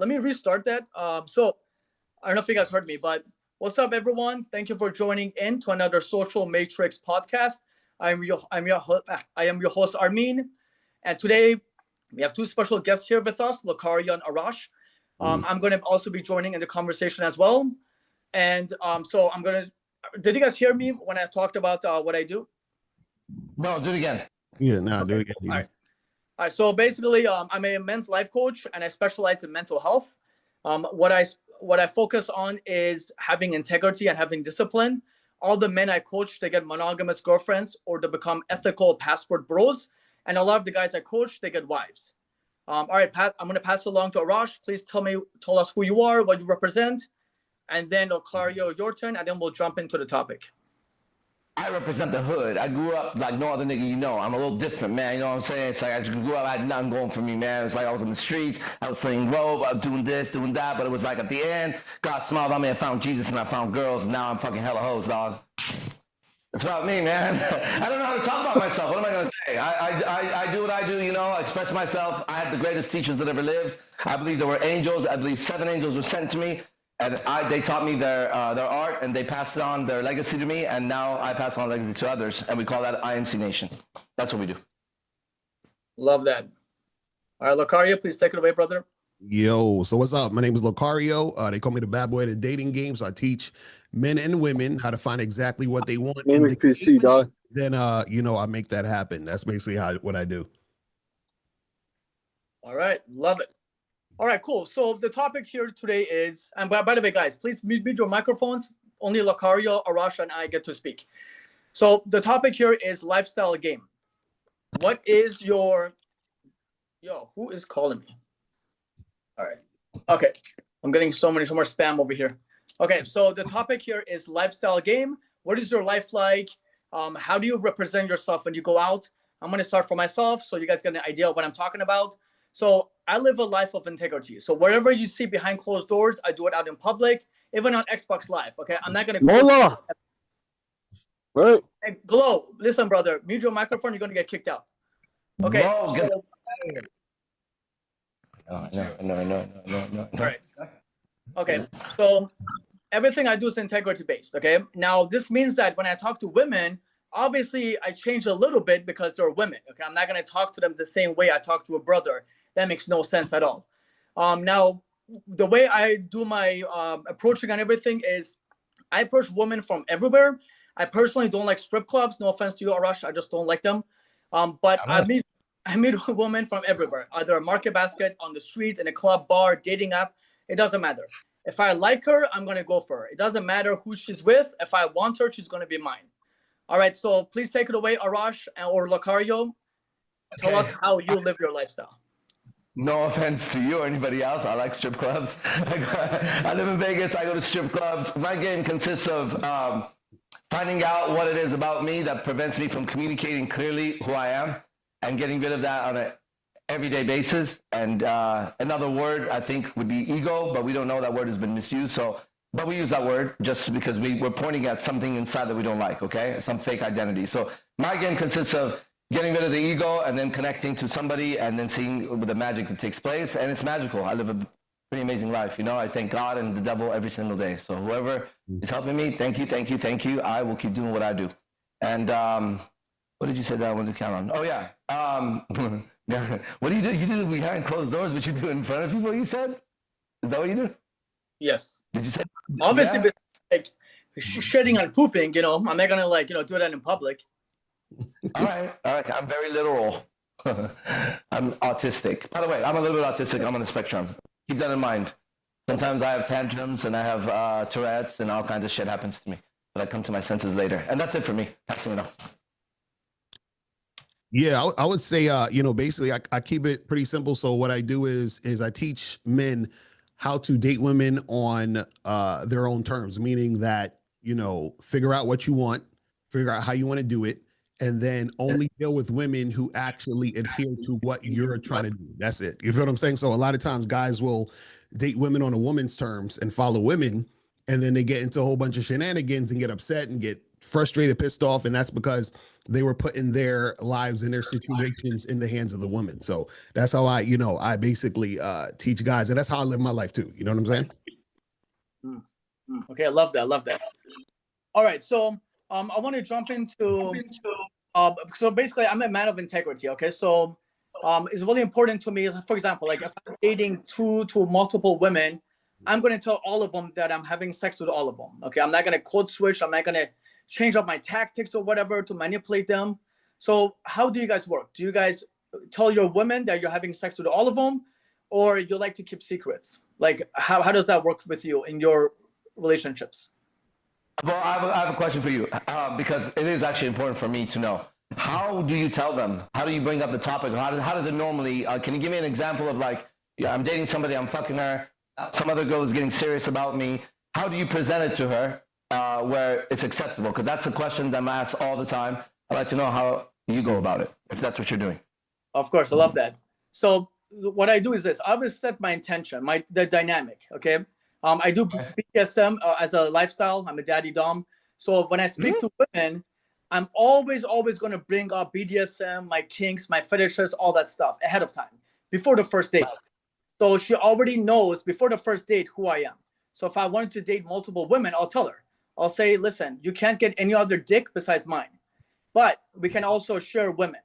let me restart that. So I don't know if you guys heard me, but what's up, everyone? Thank you for joining in to another Social Matrix podcast. I am your host Armin, and today we have two special guests here with us, Locario and Arash. I'm going to also be joining in the conversation as well. And so I'm going to. Did you guys hear me when I talked about what I do? No, do it again. Yeah, no, do it again. All right. So basically, I'm a men's life coach, and I specialize in mental health. What I focus on is having integrity and having discipline. All the men I coach, they get monogamous girlfriends or they become ethical passport bros. And a lot of the guys I coach, they get wives. All right, Pat, I'm going to pass it along to Arash. Please tell us who you are, what you represent, and then Locario, your turn, and then we'll jump into the topic. I represent the hood. I grew up like no other nigga you know. I'm a little different, man. You know what I'm saying? It's like I grew up, I had nothing going for me, man. It's like I was in the streets, I was slinging rope, I was doing this, doing that, but it was like at the end, God smiled on me, I found Jesus and I found girls, and now I'm fucking hella hoes, dog. That's about me, man. I don't know how to talk about myself. What am I going to say? I do what I do, you know, I express myself. I had the greatest teachers that ever lived. I believe there were angels. I believe 7 angels were sent to me. And they taught me their art, and they passed on their legacy to me, and now I pass on legacy to others, and we call that IMC Nation. That's what we do. Love that. All right, Locario, please take it away, brother. Yo, so what's up? My name is Locario. They call me the bad boy of the dating game. So I teach men and women how to find exactly what they want. PC, dog. Then, you know, I make that happen. That's basically what I do. All right, love it. All right, cool. So the topic here today is, and by the way, guys, please mute your microphones. Only Locario, Arash, and I get to speak. So the topic here is lifestyle game. What is your, who is calling me? All right. Okay. I'm getting so more spam over here. Okay. So the topic here is lifestyle game. What is your life like? How do you represent yourself when you go out? I'm going to start for myself so you guys get an idea of what I'm talking about. So I live a life of integrity. So wherever you see behind closed doors, I do it out in public, even on Xbox Live. Okay. I'm not going to. Mola. Right. Hey, Glow, listen, brother, mute your microphone. You're going to get kicked out. Okay. No. No. All right. Okay. So everything I do is integrity based. Okay. Now this means that when I talk to women, obviously I change a little bit because they're women. Okay. I'm not going to talk to them the same way I talk to a brother. That makes no sense at all. Now the way I do my approaching on everything is I approach women from everywhere. I personally don't like strip clubs. No offense to you, Arash. I just don't like them. But I meet women from everywhere, either a market basket, on the streets, in a club, bar, dating app. It doesn't matter. If I like her, I'm going to go for her. It doesn't matter who she's with. If I want her, she's going to be mine. All right. So please take it away, Arash or Locario. Tell us how you live your lifestyle. No offense to you or anybody else. I like strip clubs. I live in Vegas. I go to strip clubs. My game consists of finding out what it is about me that prevents me from communicating clearly who I am and getting rid of that on an everyday basis. And another word I think would be ego, but we don't know that word has been misused. But we use that word just because we're pointing at something inside that we don't like, okay? Some fake identity. So my game consists of getting rid of the ego and then connecting to somebody and then seeing the magic that takes place. And it's magical. I live a pretty amazing life. You know, I thank God and the devil every single day. So whoever is helping me, thank you. I will keep doing what I do. And what did you say that I wanted to count on? Oh, yeah. What do? You do behind closed doors, but you do in front of people, you said? Is that what you do? Yes. Did you say? Obviously, yeah. Like shitting and pooping, you know, I'm not going to, do that in public. All right. I'm very literal. I'm autistic. By the way, I'm a little bit autistic. I'm on the spectrum. Keep that in mind. Sometimes I have tantrums and I have Tourette's and all kinds of shit happens to me. But I come to my senses later. And that's it for me. Passing it off. Yeah, I would say, basically I keep it pretty simple. So what I do is I teach men how to date women on their own terms, meaning that, figure out what you want, figure out how you want to do it, and then only deal with women who actually adhere to what you're trying to do. That's it. You feel what I'm saying? So a lot of times guys will date women on a woman's terms and follow women, and then they get into a whole bunch of shenanigans and get upset and get frustrated, pissed off, and that's because they were putting their lives and their situations in the hands of the woman. So that's how I basically teach guys, and that's how I live my life too. You know what I'm saying? Okay, I love that. I love that. All right, so I want to jump into so basically I'm a man of integrity. Okay, so it's really important to me. For example, like if I'm dating two to multiple women, I'm going to tell all of them that I'm having sex with all of them. Okay, I'm not going to code switch. I'm not going to change up my tactics or whatever to manipulate them. So how do you guys work? Do you guys tell your women that you're having sex with all of them, or you like to keep secrets? Like how does that work with you in your relationships? Well, I have a question for you because it is actually important for me to know. How do you tell them? How do you bring up the topic? How does it normally, can you give me an example of like, yeah, I'm dating somebody, I'm fucking her, some other girl is getting serious about me. How do you present it to her where it's acceptable? Because that's a question that I'm asked all the time. I'd like to know how you go about it, if that's what you're doing. Of course, I love that. So what I do is this. I always set my intention, the dynamic, okay? I do BDSM as a lifestyle. I'm a daddy dom. So when I speak to women, I'm always going to bring up BDSM, my kinks, my fetishes, all that stuff ahead of time, before the first date. So she already knows before the first date who I am. So if I wanted to date multiple women, I'll tell her. I'll say, listen, you can't get any other dick besides mine. But we can also share women.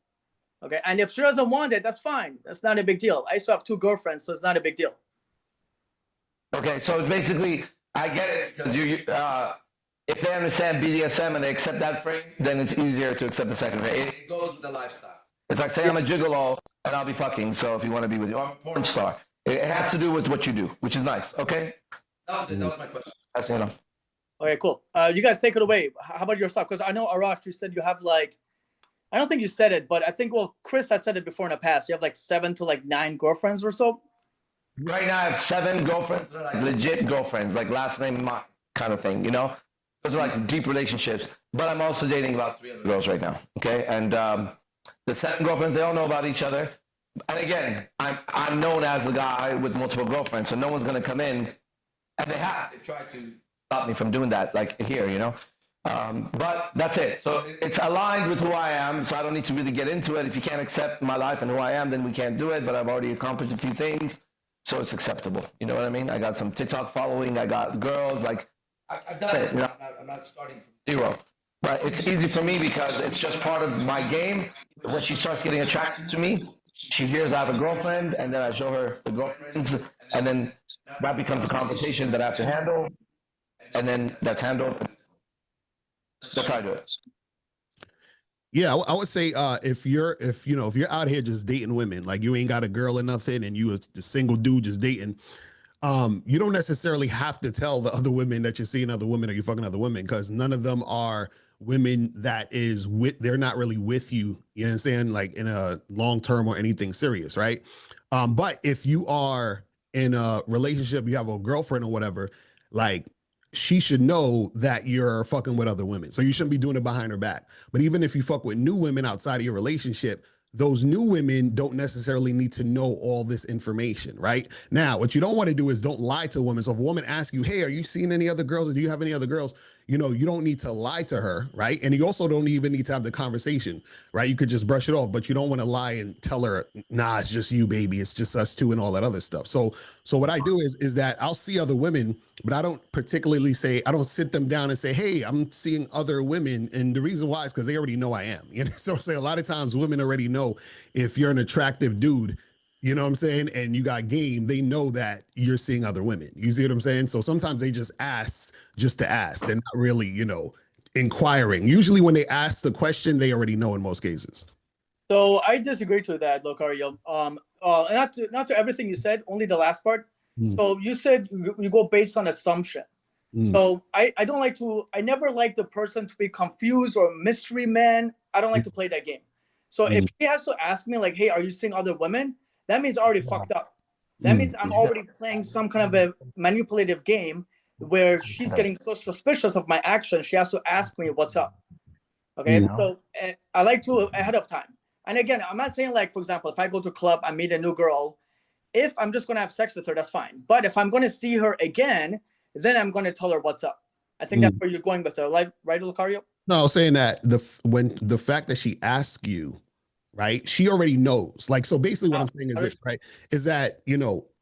Okay. And if she doesn't want it, that's fine. That's not a big deal. I used to have 2 girlfriends, so it's not a big deal. Okay, so it's basically, I get it, because if they understand BDSM and they accept that frame, then it's easier to accept the second frame. It goes with the lifestyle. It's like saying I'm a gigolo and I'll be fucking, so if you want to be with you, I'm a porn star. It has to do with what you do, which is nice, okay? That was it, that was my question. That's, Okay, cool. You guys take it away. How about yourself? Because I know, Arash, you said you have like, I don't think you said it, but I think, well, Chris has said it before in the past. You have like 7 to 9 girlfriends or so. Right now I have 7 girlfriends that are like legit girlfriends, like last name mine kind of thing, Those are like deep relationships. But I'm also dating about 3 other girls right now, okay? And the 7 girlfriends, they all know about each other. And again, I'm known as the guy with multiple girlfriends, so no one's gonna come in, and they tried to stop me from doing that, like here, But that's it. So it's aligned with who I am, so I don't need to really get into it. If you can't accept my life and who I am, then we can't do it, but I've already accomplished a few things. So it's acceptable. You know what I mean? I got some TikTok following. I got girls. Like, I've done it. I'm not starting from 0. But it's easy for me because it's just part of my game. When she starts getting attracted to me, she hears I have a girlfriend, and then I show her the girlfriends. And then that becomes a conversation that I have to handle. And then that's handled. That's how I do it. Yeah, I would say if you're out here just dating women, like you ain't got a girl or nothing, and you a single dude just dating, you don't necessarily have to tell the other women that you're seeing other women or you're fucking other women, because none of them are women they're not really with you. You know what I'm saying? Like in a long term or anything serious, right? But if you are in a relationship, you have a girlfriend or whatever, like, she should know that you're fucking with other women. So you shouldn't be doing it behind her back. But even if you fuck with new women outside of your relationship, those new women don't necessarily need to know all this information, right? Now, what you don't want to do is don't lie to a woman. So if a woman asks you, hey, are you seeing any other girls, or do you have any other girls? You don't need to lie to her, right? And you also don't even need to have the conversation, right? You could just brush it off, but you don't want to lie and tell her, nah, it's just you, baby. It's just us two and all that other stuff. So what I do is that I'll see other women, but I don't particularly I don't sit them down and say, hey, I'm seeing other women. And the reason why is because they already know I am. So I'm saying a lot of times women already know if you're an attractive dude, you know what I'm saying? And you got game, they know that you're seeing other women. You see what I'm saying? So sometimes they just ask just to ask. They're not really, inquiring. Usually when they ask the question, they already know in most cases. So I disagree to that, Locario. Not to everything you said, only the last part. So you said you go based on assumption. So I never like the person to be confused or mystery man. I don't like to play that game. So if she has to ask me like, hey, are you seeing other women? That means I already fucked up. That means I'm already playing some kind of a manipulative game where she's getting so suspicious of my actions. She has to ask me what's up. Okay. So I like to ahead of time. And again, I'm not saying like, for example, if I go to a club, I meet a new girl, if I'm just going to have sex with her, that's fine. But if I'm going to see her again, then I'm going to tell her what's up. I think that's where you're going with her, like, right, Locario? No, I was saying that when the fact that she asked you, right? She already knows. Like, so basically what I'm saying is this, right? Is that,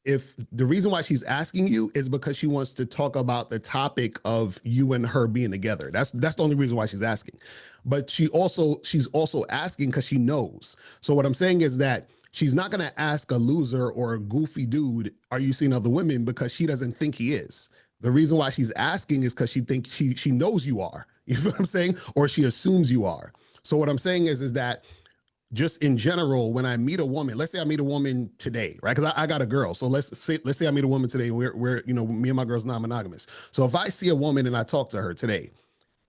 if the reason why she's asking you is because she wants to talk about the topic of you and her being together. That's the only reason why she's asking. But she's also asking because she knows. So what I'm saying is that she's not going to ask a loser or a goofy dude, are you seeing other women? Because she doesn't think he is. The reason why she's asking is because she thinks she knows you are. You know what I'm saying? Or she assumes you are. So what I'm saying is that just in general, when I meet a woman, let's say I meet a woman today, right? Because I got a girl. So let's say I meet a woman today. We're me and my girl's non-monogamous. So if I see a woman and I talk to her today,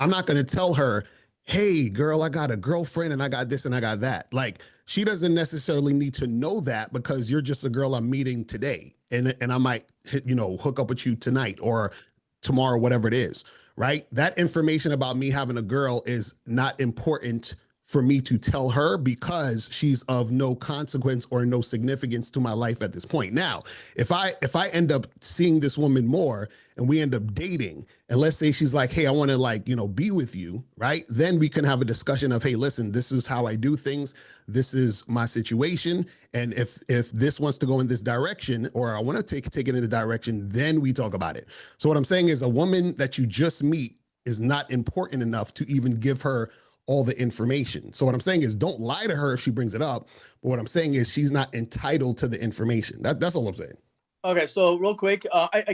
I'm not going to tell her, hey, girl, I got a girlfriend and I got this and I got that. Like, she doesn't necessarily need to know that because you're just a girl I'm meeting today. And I might hook up with you tonight or tomorrow, whatever it is, right? That information about me having a girl is not important for me to tell her because she's of no consequence or no significance to my life at this point. Now, if I end up seeing this woman more and we end up dating, and let's say she's like, hey, I want to be with you, right? Then we can have a discussion of, hey, listen, this is how I do things. This is my situation. And if this wants to go in this direction, or I want to take it in a direction, then we talk about it. So what I'm saying is a woman that you just meet is not important enough to even give her all the information. So what I'm saying is don't lie to her if she brings it up. But what I'm saying is she's not entitled to the information. That's all I'm saying. Okay, so real quick, I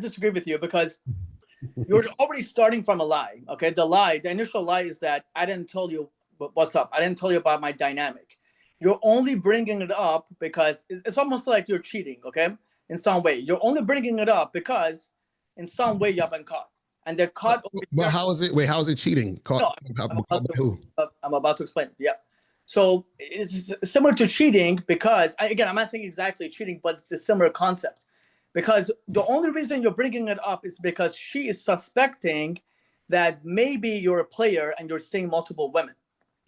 disagree with you because you're already starting from a lie. Okay, the initial lie is that I didn't tell you what's up. I didn't tell you about my dynamic. You're only bringing it up because it's almost like you're cheating. Okay, in some way, you're only bringing it up because in some way you have been caught, and they're caught. But how is it? Wait, how is it cheating? Caught, I'm about to explain. Yeah. So it's similar to cheating because, again, I'm not saying exactly cheating, but it's a similar concept. Because the only reason you're bringing it up is because she is suspecting that maybe you're a player and you're seeing multiple women.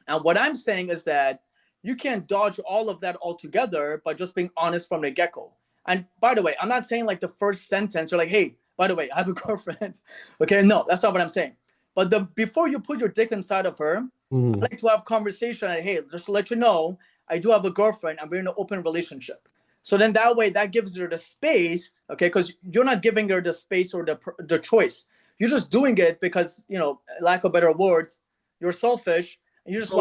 And what I'm saying is that you can't dodge all of that altogether by just being honest from the get-go. And by the way, I'm not saying like the first sentence, you're like, hey, by the way, I have a girlfriend. Okay, no, that's not what I'm saying. But before you put your dick inside of her, I like to have conversation and, hey, just to let you know, I do have a girlfriend and we're in an open relationship. So then that way that gives her the space, okay, because you're not giving her the space or the choice. You're just doing it because, lack of better words, you're selfish. And you just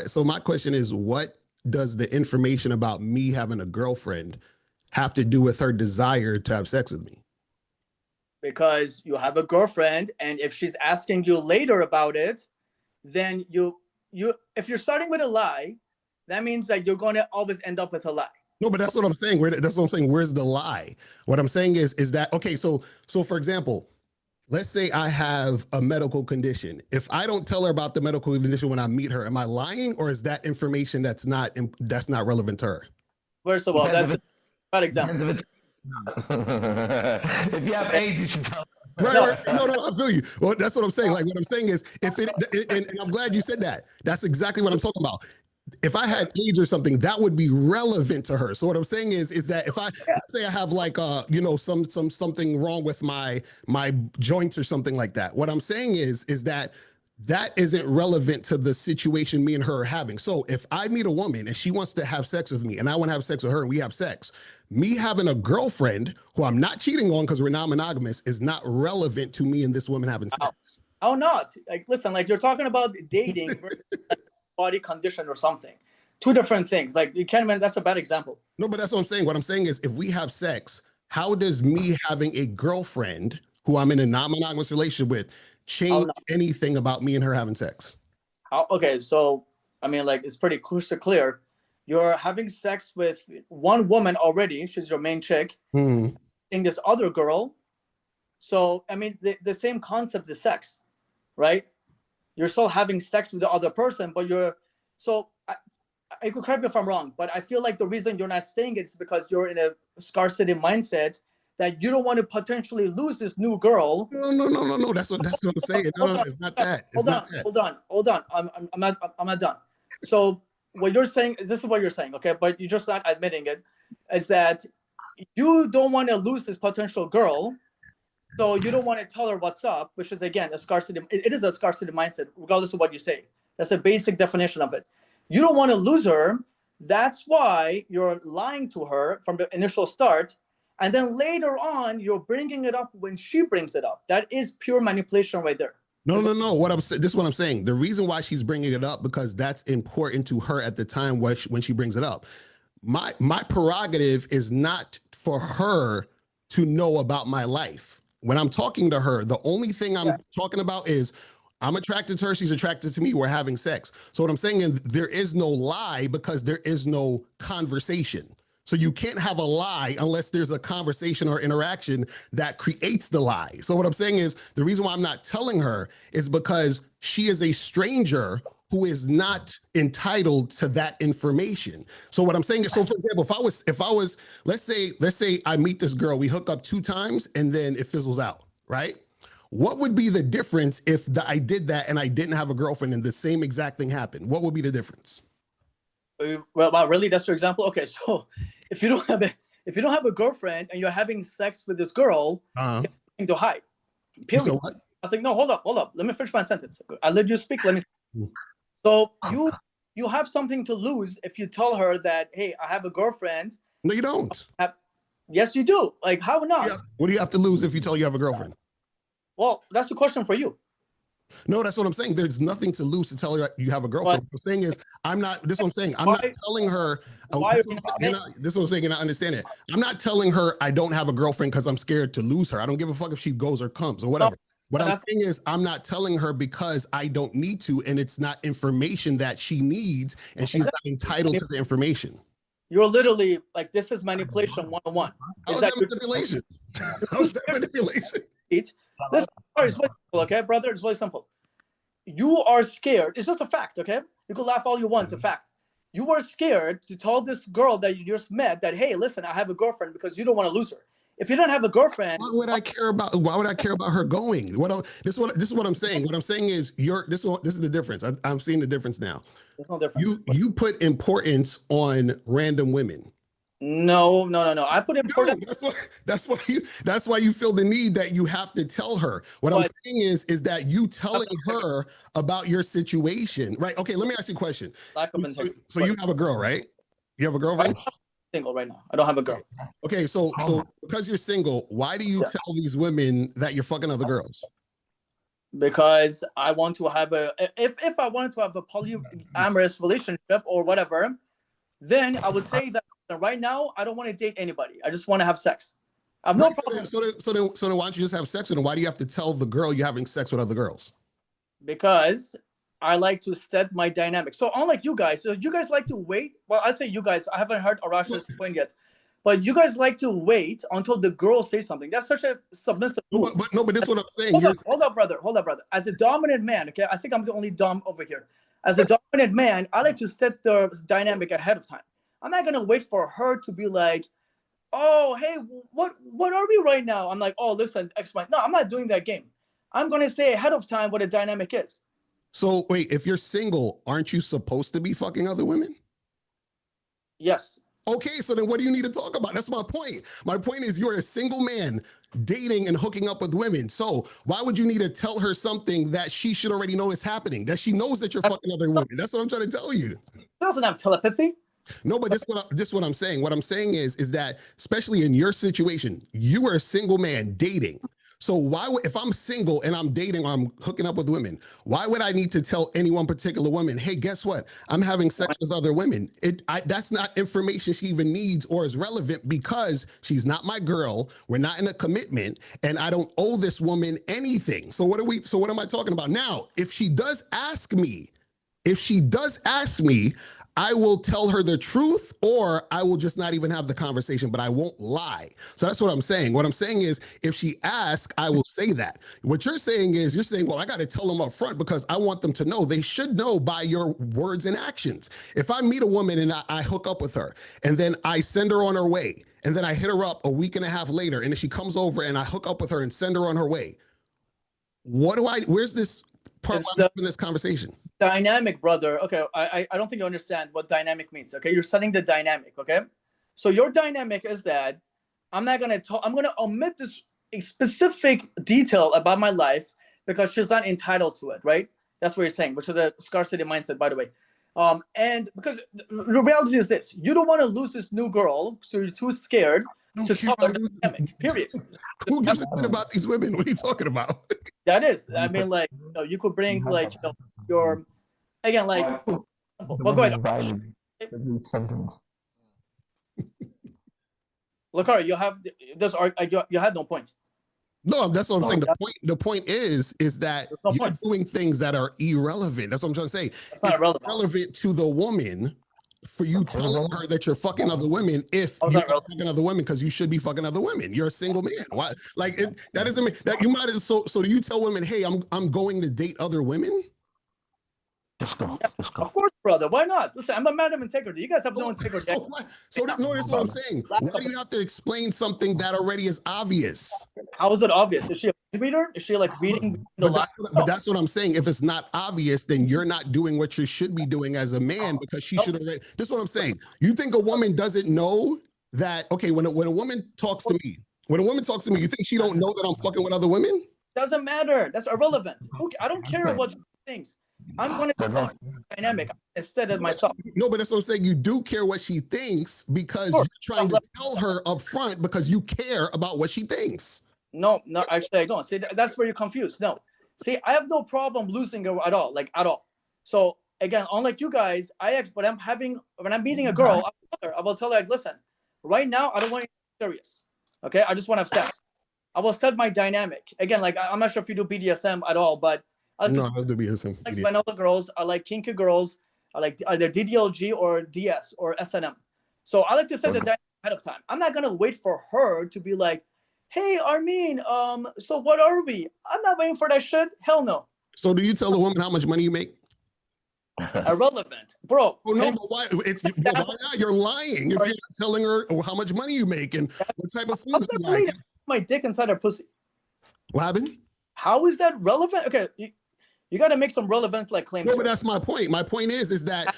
So my question is, what does the information about me having a girlfriend have to do with her desire to have sex with me? Because you have a girlfriend, and if she's asking you later about it, then you if you're starting with a lie, that means that you're going to always end up with a lie. No, but that's what I'm saying. That's what I'm saying. Where's the lie? What I'm saying is that, okay, so for example, let's say I have a medical condition. If I don't tell her about the medical condition when I meet her, am I lying, or is that information that's not relevant to her? First of all, that's a bad example. If you have AIDS, you should tell. Right. No, I feel you. Well, that's what I'm saying. Like, what I'm saying is, and I'm glad you said that. That's exactly what I'm talking about. If I had AIDS or something, that would be relevant to her. So what I'm saying is that if I say I have like something wrong with my joints or something like that, what I'm saying is that isn't relevant to the situation me and her are having. So if I meet a woman and she wants to have sex with me and I want to have sex with her and we have sex, me having a girlfriend who I'm not cheating on because we're non-monogamous is not relevant to me and this woman having sex. How not? Like, listen, like you're talking about dating body condition or something. Two different things. Like you can't, that's a bad example. No, but that's what I'm saying. What I'm saying is if we have sex, how does me having a girlfriend who I'm in a non-monogamous relationship with change anything about me and her having sex? Okay, so I mean, like it's pretty crystal clear. You're having sex with one woman already. She's your main chick. And this other girl. So I mean, the same concept is sex, right? You're still having sex with the other person, but I could correct me if I'm wrong, but I feel like the reason you're not saying it is because you're in a scarcity mindset that you don't want to potentially lose this new girl. No. That's what I'm saying. No, it's not that. Hold on. I'm not done. So what you're saying, this is what you're saying, okay? But you're just not admitting it, is that you don't want to lose this potential girl. So you don't want to tell her what's up, which is again a scarcity. It is a scarcity mindset, regardless of what you say. That's a basic definition of it. You don't want to lose her. That's why you're lying to her from the initial start, and then later on you're bringing it up when she brings it up. That is pure manipulation right there. No. This is what I'm saying. The reason why she's bringing it up because that's important to her at the time when she brings it up. My prerogative is not for her to know about my life. When I'm talking to her, the only thing I'm talking about is I'm attracted to her. She's attracted to me. We're having sex. So what I'm saying is there is no lie because there is no conversation. So you can't have a lie unless there's a conversation or interaction that creates the lie. So what I'm saying is the reason why I'm not telling her is because she is a stranger who is not entitled to that information. So what I'm saying is, so for example, if I was, let's say I meet this girl, we hook up 2 times and then it fizzles out, right? What would be the difference if I did that and I didn't have a girlfriend and the same exact thing happened? What would be the difference? Well, really, that's your example. Okay, so if you don't have a girlfriend and you're having sex with this girl, you have nothing to hide. Period. So what? I think no, hold up. Let me finish my sentence. I let you speak. Let me. So you have something to lose if you tell her that, hey, I have a girlfriend. No, you don't. Yes, you do. Like, how not? What do you have to lose if you tell you have a girlfriend? Well, that's the question for you. No, that's what I'm saying. There's nothing to lose to tell her you have a girlfriend. What I'm saying is, this is what I'm saying. I'm not telling her. This is what I'm saying, and I understand it. I'm not telling her I don't have a girlfriend because I'm scared to lose her. I don't give a fuck if she goes or comes or whatever. What I'm saying is I'm not telling her because I don't need to, and it's not information that she needs, and she's not entitled to the information. You're literally like, this is manipulation 101. How is that manipulation? How is that manipulation? It's very simple, okay, brother? It's very simple. You are scared. It's just a fact, okay? You can laugh all you want. It's a fact. You were scared to tell this girl that you just met that, hey, listen, I have a girlfriend, because you don't want to lose her. If you don't have a girlfriend, why would I care about her going? This is what I'm saying. What I'm saying is this is the difference. I'm seeing the difference now. There's no difference. You put importance on random women. No. I put importance. That's why you feel the need that you have to tell her. What I'm saying is that you telling her about your situation, right? Okay, let me ask you a question. So you have a girl, right? You have a girlfriend? Single right now. I don't have a girl. Okay, so because you're single, why do you tell these women that you're fucking other girls? Because I want to have if I wanted to have a polyamorous relationship or whatever, then I would say that right now I don't want to date anybody. I just want to have sex. I have no problem. So then why don't you just have sex with them? Why do you have to tell the girl you're having sex with other girls? Because I like to set my dynamic. So unlike you guys, so you guys like to wait. Well, I say you guys. I haven't heard Arash's point yet, but you guys like to wait until the girl says something. That's such a submissive move. But this is what I'm saying. Hold up, brother. As a dominant man, okay, I think I'm the only dom over here. As a dominant man, I like to set the dynamic ahead of time. I'm not gonna wait for her to be like, "Oh, hey, what are we right now?" I'm like, "Oh, listen, explain." No, I'm not doing that game. I'm gonna say ahead of time what a dynamic is. So wait, if you're single, aren't you supposed to be fucking other women? Yes. Okay, so then what do you need to talk about? That's my point. My point is you're a single man dating and hooking up with women. So why would you need to tell her something that she should already know is happening? That she knows that you're fucking other women. That's what I'm trying to tell you. She doesn't have telepathy. No, but this what I'm saying. What I'm saying is that especially in your situation, you are a single man dating. So if I'm single and I'm dating or I'm hooking up with women, why would I need to tell any one particular woman, hey, guess what? I'm having sex with other women. That's not information she even needs or is relevant because she's not my girl. We're not in a commitment and I don't owe this woman anything. So what am I talking about? Now, if she does ask me, I will tell her the truth or I will just not even have the conversation, but I won't lie. So that's what I'm saying. What I'm saying is if she asks, I will say that. What you're saying is well, I got to tell them up front because I want them to know. They should know by your words and actions. If I meet a woman and I hook up with her and then I send her on her way and then I hit her up a week and a half later and then she comes over and I hook up with her and send her on her way. Where's this part in this conversation? Dynamic, brother. Okay, I don't think you understand what dynamic means. Okay, you're setting the dynamic. Okay, so your dynamic is that I'm not gonna talk. I'm gonna omit this a specific detail about my life because she's not entitled to it, right? That's what you're saying, which is a scarcity mindset, by the way. And because the reality is this, you don't want to lose this new girl, so you're too scared to tell her the dynamic, period. Who gives a shit about these women? What are you talking about? That is, I mean, like, you could bring, like, your, again, like, well, go ahead. Locario, you have this. You had no point. No, that's what I'm saying. The point is that you're doing things that are irrelevant. That's what I'm trying to say. It's not irrelevant. Relevant to the woman for you telling her that you're fucking other women if you're fucking other women because you should be fucking other women. You're a single man. Why? Like that doesn't mean that you might as so. So do you tell women, hey, I'm going to date other women? Just go. Of course, brother. Why not? Listen, I'm a man of integrity. You guys have no integrity. So no, that's what I'm saying. Why do you have to explain something that already is obvious? How is it obvious? Is she a mind reader? Is she like reading the line? But that's what I'm saying. If it's not obvious, then you're not doing what you should be doing as a man because she should already. This is what I'm saying. You think a woman doesn't know that? Okay, when a woman talks to me, you think she don't know that I'm fucking with other women? Doesn't matter. That's irrelevant. Okay, I don't care what she thinks. I'm going to dynamic instead of myself. No, but that's what I'm saying. You do care what she thinks because you're trying to tell her up front because you care about what she thinks. No, actually, I don't. See, that's where you're confused. No, see, I have no problem losing her at all, like at all. So again, unlike you guys, when I'm meeting a girl, I will tell her, like, listen, right now, I don't want you serious. Okay, I just want to have sex. I will set my dynamic. Again, like I'm not sure if you do BDSM at all, but I don't do BDSM. Like vanilla girls, I like kinky girls, I like either DDLG or DS or SNM. So I like to set the dynamic ahead of time. I'm not gonna wait for her to be like, hey, Armin, so what are we? I'm not waiting for that shit. Hell no. So do you tell a woman how much money you make? Irrelevant, bro. Oh no, but why? Why not? You're lying if you're not telling her how much money you make and what type of food you like. My dick inside her pussy. What happened? How is that relevant? Okay, you got to make some relevant like claims. No, but that's my point. My point is that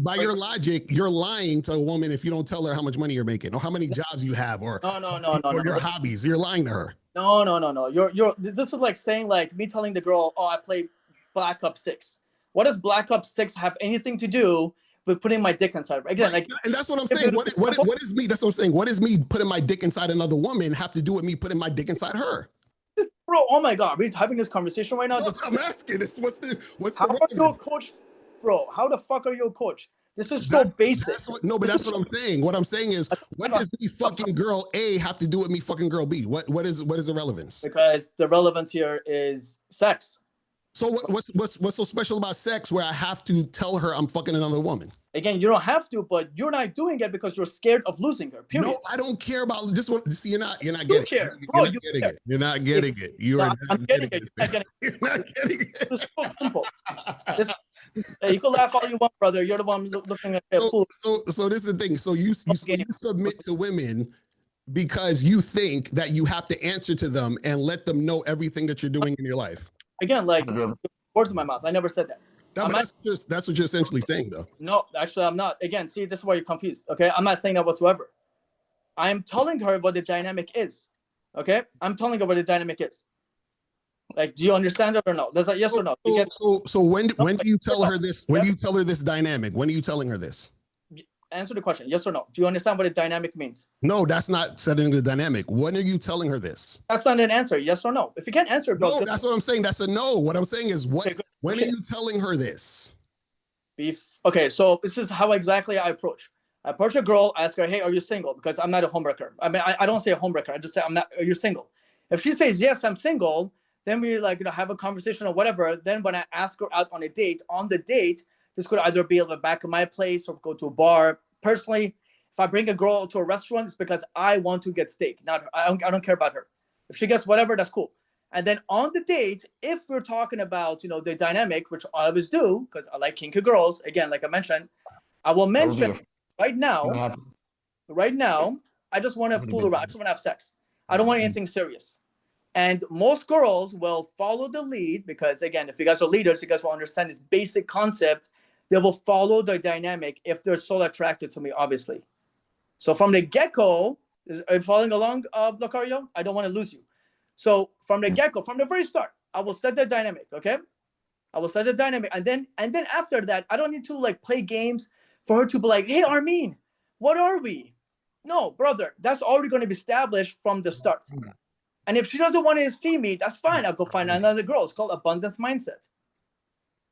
by your logic, you're lying to a woman if you don't tell her how much money you're making or how many jobs you have or your hobbies. You're lying to her. No. This is like saying like me telling the girl, oh, I play Black Ops 6. What does Black Ops 6 have anything to do with putting my dick inside? Again, like, and that's what I'm saying. What is me? That's what I'm saying. What does me putting my dick inside another woman have to do with me putting my dick inside her? Bro, oh my God, we're having this conversation right now. I'm asking this. What's how are you a coach, bro? How the fuck are you a coach? This is so basic. That's what I'm saying. What I'm saying is, what does me fucking girl A have to do with me fucking girl B? What is the relevance? Because the relevance here is sex. So what's so special about sex where I have to tell her I'm fucking another woman? Again, you don't have to, but you're not doing it because you're scared of losing her. Period. No, I don't care about this one. See, you're not getting it. You're not getting it. You're not getting it. You're not getting it. It's so simple. You can laugh all you want, brother. You're the one looking at fool. So this is the thing. So you submit to women because you think that you have to answer to them and let them know everything that you're doing in your life. Again, like words in my mouth. I never said that. That's what you're essentially saying, though. No, actually, I'm not. Again, see, this is why you're confused. Okay, I'm not saying that whatsoever. I'm telling her what the dynamic is. Okay, I'm telling her what the dynamic is. Like, do you understand it or no? There's a yes or no. So when do you tell her this? When do you tell her this dynamic? When are you telling her this? Answer the question. Yes or no? Do you understand what a dynamic means? No, that's not setting the dynamic. When are you telling her this? That's not an answer. Yes or no? If you can't answer, bro. No, that's what I'm saying. That's a no. What I'm saying is when are you telling her this? Okay, so this is how exactly I approach. I approach a girl, ask her, hey, are you single? Because I'm not a homewrecker. I mean, I don't say a homewrecker. I just say, are you single? If she says, yes, I'm single, then we have a conversation or whatever. Then when I ask her out on a date, this could either be at the back of my place or go to a bar. Personally, if I bring a girl to a restaurant, it's because I want to get steak. I don't care about her. If she gets whatever, that's cool. And then on the date, if we're talking about, the dynamic, which I always do, because I like kinky girls, again, like I mentioned, I will mention right now, I just want to fool around. I just want to have sex. I don't want anything serious. And most girls will follow the lead because, again, if you guys are leaders, you guys will understand this basic concept. They will follow the dynamic if they're so attracted to me, obviously. So from the get-go, Are you following along, Locario? I don't want to lose you. So from the get-go, from the very start, I will set the dynamic, okay? I will set the dynamic, and then after that, I don't need to like play games for her to be like, "Hey, Armin, what are we?" No, brother, that's already going to be established from the start. And if she doesn't want to see me, that's fine. I'll go find another girl. It's called abundance mindset.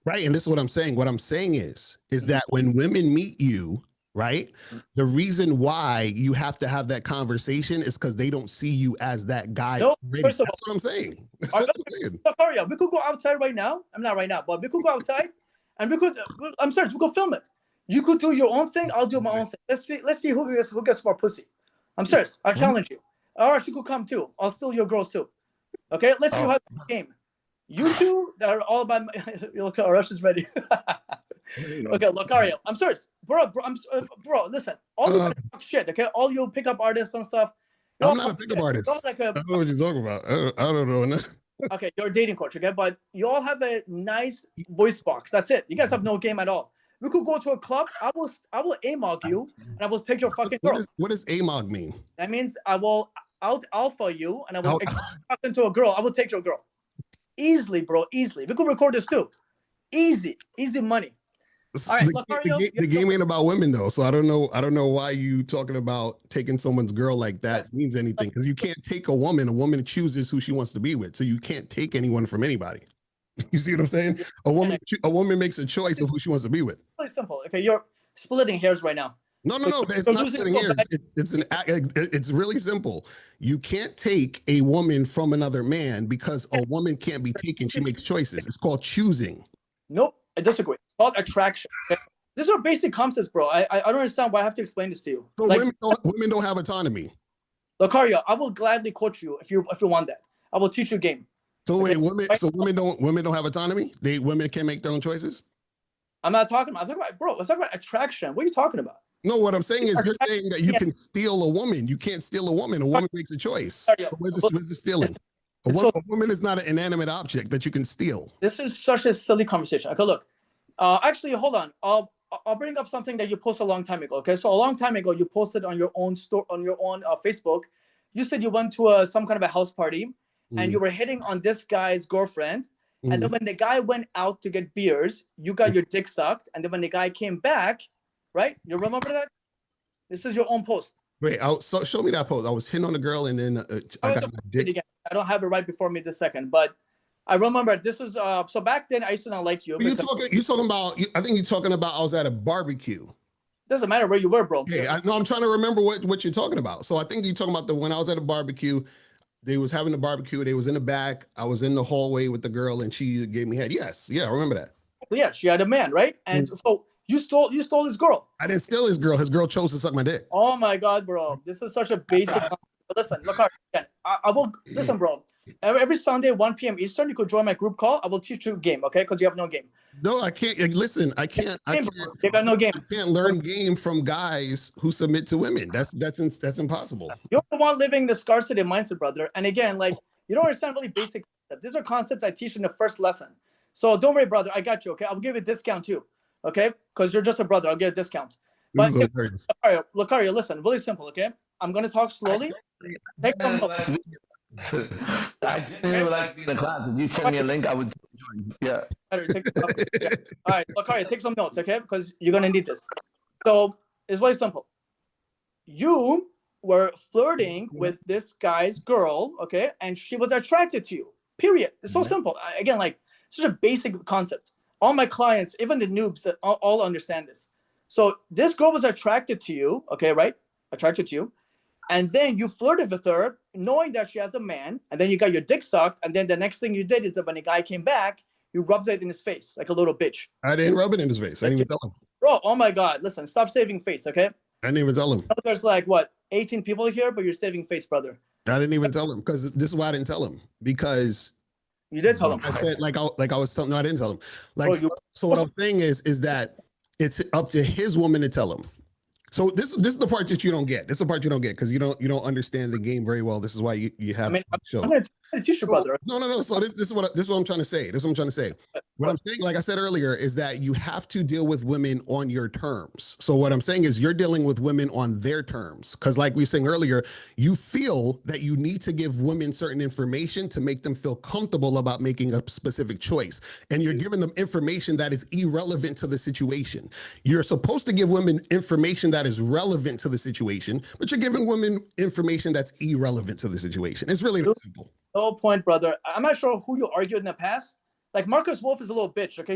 Right. And this is what I'm saying. What I'm saying is that when women meet you, right, the reason why you have to have that conversation is because they don't see you as that guy. No, first of all, that's what I'm saying. That's what I'm saying. Locario, we could go outside right now. I'm not right now, but we could go outside and we could, I'm sorry, we could film it. You could do your own thing. I'll do my own thing. Let's see who gets more pussy. I'm serious. I challenge you. Arash, you could come too. I'll steal your girls too. Okay, let's see how the game. You two that are all about. Look, Arash is ready. Okay, Locario, I'm serious, bro. Bro, listen. All you talk shit. Okay, all you pickup artists and stuff. I'm not a pickup artist. Like I don't know what you're talking about. I don't know. Okay, you're a dating coach. Okay, but you all have a nice voice box. That's it. You guys have no game at all. We could go to a club. I will AMOG you, and I will take your fucking girl. What does AMOG mean? That means I will out alpha you, and I will talk into a girl. I will take your girl. Easily, bro. Easily. We could record this too. Easy money. All right, the game ain't about women though, so I don't know why you talking about taking someone's girl like that means anything, because you can't take a woman. A woman chooses who she wants to be with, so you can't take anyone from anybody. You see what I'm saying? A woman makes a choice of who she wants to be with. Really simple. Okay, you're splitting hairs right now. No. It's not splitting hairs. It's really simple. You can't take a woman from another man because a woman can't be taken. She makes choices. It's called choosing. Nope, I disagree. It's called attraction. Okay? These are basic concepts, bro. I don't understand why I have to explain this to you. So like, women don't have autonomy. Locario, I will gladly coach you if you want that. I will teach you game. So wait, women don't have autonomy? Women can make their own choices? I'm talking about attraction. What are you talking about? No, what I'm saying is you're saying that you can steal a woman. You can't steal a woman. A woman makes a choice. Where's the stealing? A woman is not an inanimate object that you can steal. This is such a silly conversation. Okay, look. Actually, hold on. I'll bring up something that you posted a long time ago. Okay, so a long time ago, you posted on your own Facebook. You said you went to some kind of a house party, and you were hitting on this guy's girlfriend. And then when the guy went out to get beers, you got your dick sucked. And then when the guy came back, right? You remember that? This is your own post. Wait, so show me that post. I was hitting on the girl, and then I got my dick. I don't have it right before me this second, but I remember this is so back then I used to not like you. You talking about? I think you're talking about I was at a barbecue. Doesn't matter where you were, bro. Hey, I'm trying to remember what you're talking about. So I think you're talking about when I was at a barbecue. They was having a barbecue. They was in the back. I was in the hallway with the girl, and she gave me head. Yes, yeah, I remember that. Yeah, she had a man, right? And so you stole his girl. I didn't steal his girl. His girl chose to suck my dick. Oh my god, bro! This is such a basic. Listen, look, again. I will listen, bro. Every Sunday, 1 p.m. Eastern, you could join my group call. I will teach you game, okay? Because you have no game. No, I can't. Listen, I can't. You got no game. I can't learn game from guys who submit to women. That's impossible. You're the one living the scarcity mindset, brother. And again, like you don't understand really basic concepts. These are concepts I teach in the first lesson. So don't worry, brother. I got you. Okay, I'll give you a discount too. Okay, because you're just a brother. I'll get a discount. But Locario, listen, really simple. Okay, I'm gonna talk slowly. Take some notes. I didn't even like to be in the class. If you send me a link, I would join. Yeah. All right, Locario, take some notes, okay? Because you're gonna need this. So it's really simple. You were flirting with this guy's girl, okay, and she was attracted to you. Period. It's so simple. Again, like such a basic concept. All my clients, even the noobs, that all understand this. So this girl was attracted to you, okay, right? Attracted to you. And then you flirted with her, knowing that she has a man, and then you got your dick sucked, and then the next thing you did is that when the guy came back, you rubbed it in his face like a little bitch. I didn't rub it in his face. I didn't even tell him. Bro, oh my God. Listen, stop saving face, okay? I didn't even tell him. There's like, what, 18 people here, but you're saving face, brother. I didn't even tell him, because this is why I didn't tell him. Because you did tell him. I said, I was telling, no, I didn't tell him. Like, bro, so what I'm saying is that it's up to his woman to tell him. So this is the part that you don't get. This is the part you don't get because you don't understand the game very well. This is why you have. I'm going to teach your brother. No. So this is what I'm trying to say. This is what I'm trying to say. What I'm saying, like I said earlier, is that you have to deal with women on your terms. So what I'm saying is you're dealing with women on their terms. Because like we were saying earlier, you feel that you need to give women certain information to make them feel comfortable about making a specific choice. And you're giving them information that is irrelevant to the situation. You're supposed to give women information that is relevant to the situation, but you're giving women information that's irrelevant to the situation. It's really that simple. No point, brother. I'm not sure who you argued in the past. Like Marcus Wolf is a little bitch. Okay,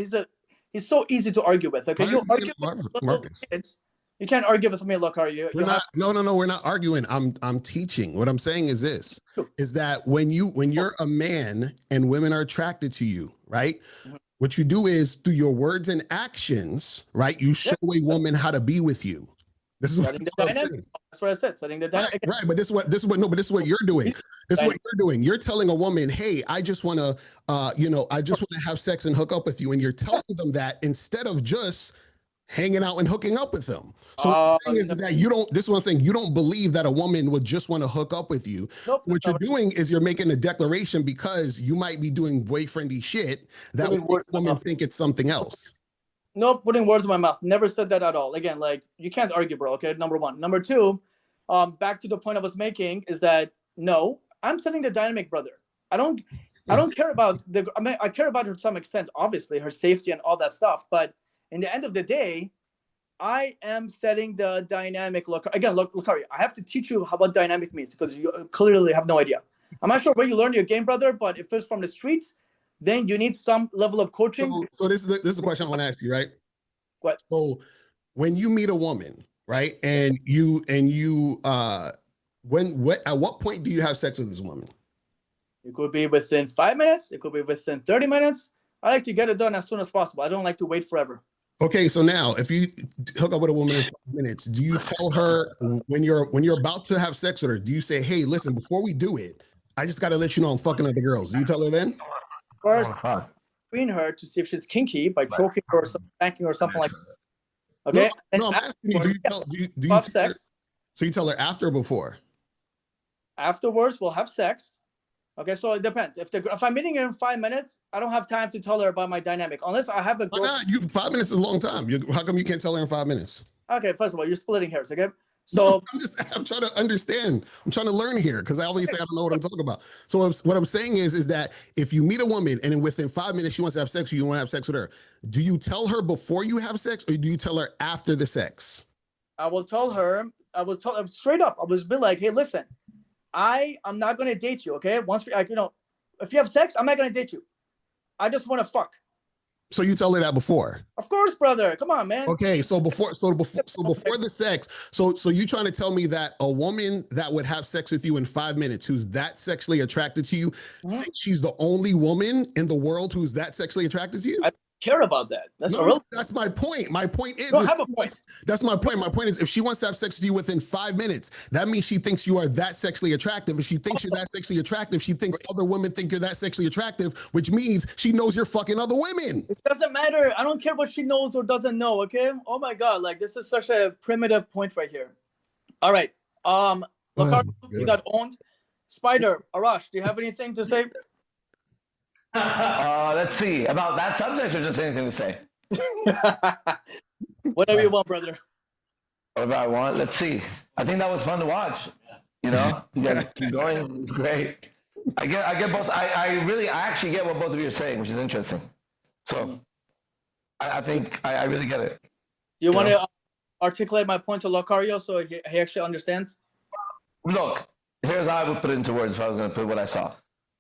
he's so easy to argue with. Okay, you argue with little kids. You can't argue with me, Locario. No, we're not arguing. I'm teaching. What I'm saying is this: is that when you're a man and women are attracted to you, right? Mm-hmm. What you do is through your words and actions, right? You show a woman how to be with you. This is setting the dynamic. That's what I said. Setting the dynamic. Right, but this is what you're doing. This is what you're doing. You're telling a woman, "Hey, I just want to, I just want to have sex and hook up with you," and you're telling them that instead of just hanging out and hooking up with them. So the thing is that you don't. This is what I'm saying. You don't believe that a woman would just want to hook up with you. Nope, what you're doing is you're making a declaration because you might be doing boyfriendy shit that would make women think it's something else. No, putting words in my mouth. Never said that at all. Again, like you can't argue, bro. Okay, number one. Number two, back to the point I was making is that no, I'm setting the dynamic, brother. I don't care about I care about her to some extent, obviously, her safety and all that stuff. But in the end of the day, I am setting the dynamic. Look, Locario, I have to teach you what dynamic means because you clearly have no idea. I'm not sure where you learned your game, brother, but if it's from the streets, then you need some level of coaching. So this is the question I want to ask you, right? What? So when you meet a woman, right, and at what point do you have sex with this woman? It could be within 5 minutes. It could be within 30 minutes. I like to get it done as soon as possible. I don't like to wait forever. Okay, so now if you hook up with a woman in 5 minutes, do you tell her when you're about to have sex with her, do you say, "Hey, listen, before we do it, I just got to let you know I'm fucking other girls"? Do you tell her then? First, screen her to see if she's kinky by choking her or spanking her or something like that. Okay? No, I'm asking you, do you have sex? So you tell her after or before? Afterwards, we'll have sex. Okay, so it depends. If I'm meeting her in 5 minutes, I don't have time to tell her about my dynamic unless I have a girl. Why not? 5 minutes is a long time. How come you can't tell her in 5 minutes? Okay, first of all, you're splitting hairs, okay? So I'm trying to understand. I'm trying to learn here because I obviously I don't know what I'm talking about. So what I'm saying is that if you meet a woman and within 5 minutes she wants to have sex with you, you want to have sex with her, do you tell her before you have sex or do you tell her after the sex? I will tell her straight up. I will be like, "Hey, listen, I'm not gonna date you, okay? Once if you have sex, I'm not gonna date you. I just want to fuck." So you tell her that before? Of course, brother. Come on, man. Okay, so before the sex, so you trying to tell me that a woman that would have sex with you in 5 minutes, who's that sexually attracted to you, thinks she's the only woman in the world who's that sexually attracted to you? I care about that. That's my point. My point is, you don't have a point. That's my point. My point is, if she wants to have sex with you within 5 minutes, that means she thinks you are that sexually attractive. If she thinks you're that sexually attractive, she thinks other women think you're that sexually attractive, which means she knows you're fucking other women. It doesn't matter. I don't care what she knows or doesn't know. Okay. Oh my God. Like this is such a primitive point right here. All right. Locario, you got owned. Spider, Arash, do you have anything to say? Let's see. About that subject or just anything to say? Whatever you want, brother. Whatever I want. Let's see. I think that was fun to watch. You guys keep going. It's great. I get both. I actually get what both of you are saying, which is interesting. So I think I really get it. You want to articulate my point to Locario so he actually understands? Look, here's how I would put it into words if I was going to put what I saw.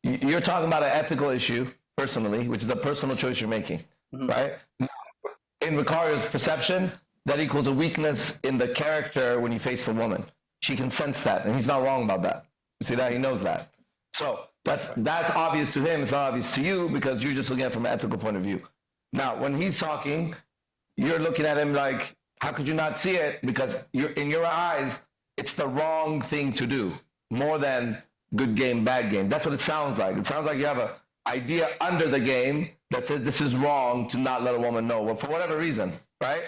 You're talking about an ethical issue, personally, which is a personal choice you're making, right? In Locario's perception, that equals a weakness in the character when you face a woman. She can sense that, and he's not wrong about that. You see that? He knows that. So that's obvious to him. It's not obvious to you because you're just looking at it from an ethical point of view. Now, when he's talking, you're looking at him like, how could you not see it? Because in your eyes, it's the wrong thing to do, more than good game, bad game. That's what it sounds like. It sounds like you have an idea under the game that says this is wrong to not let a woman know. Well, for whatever reason, right?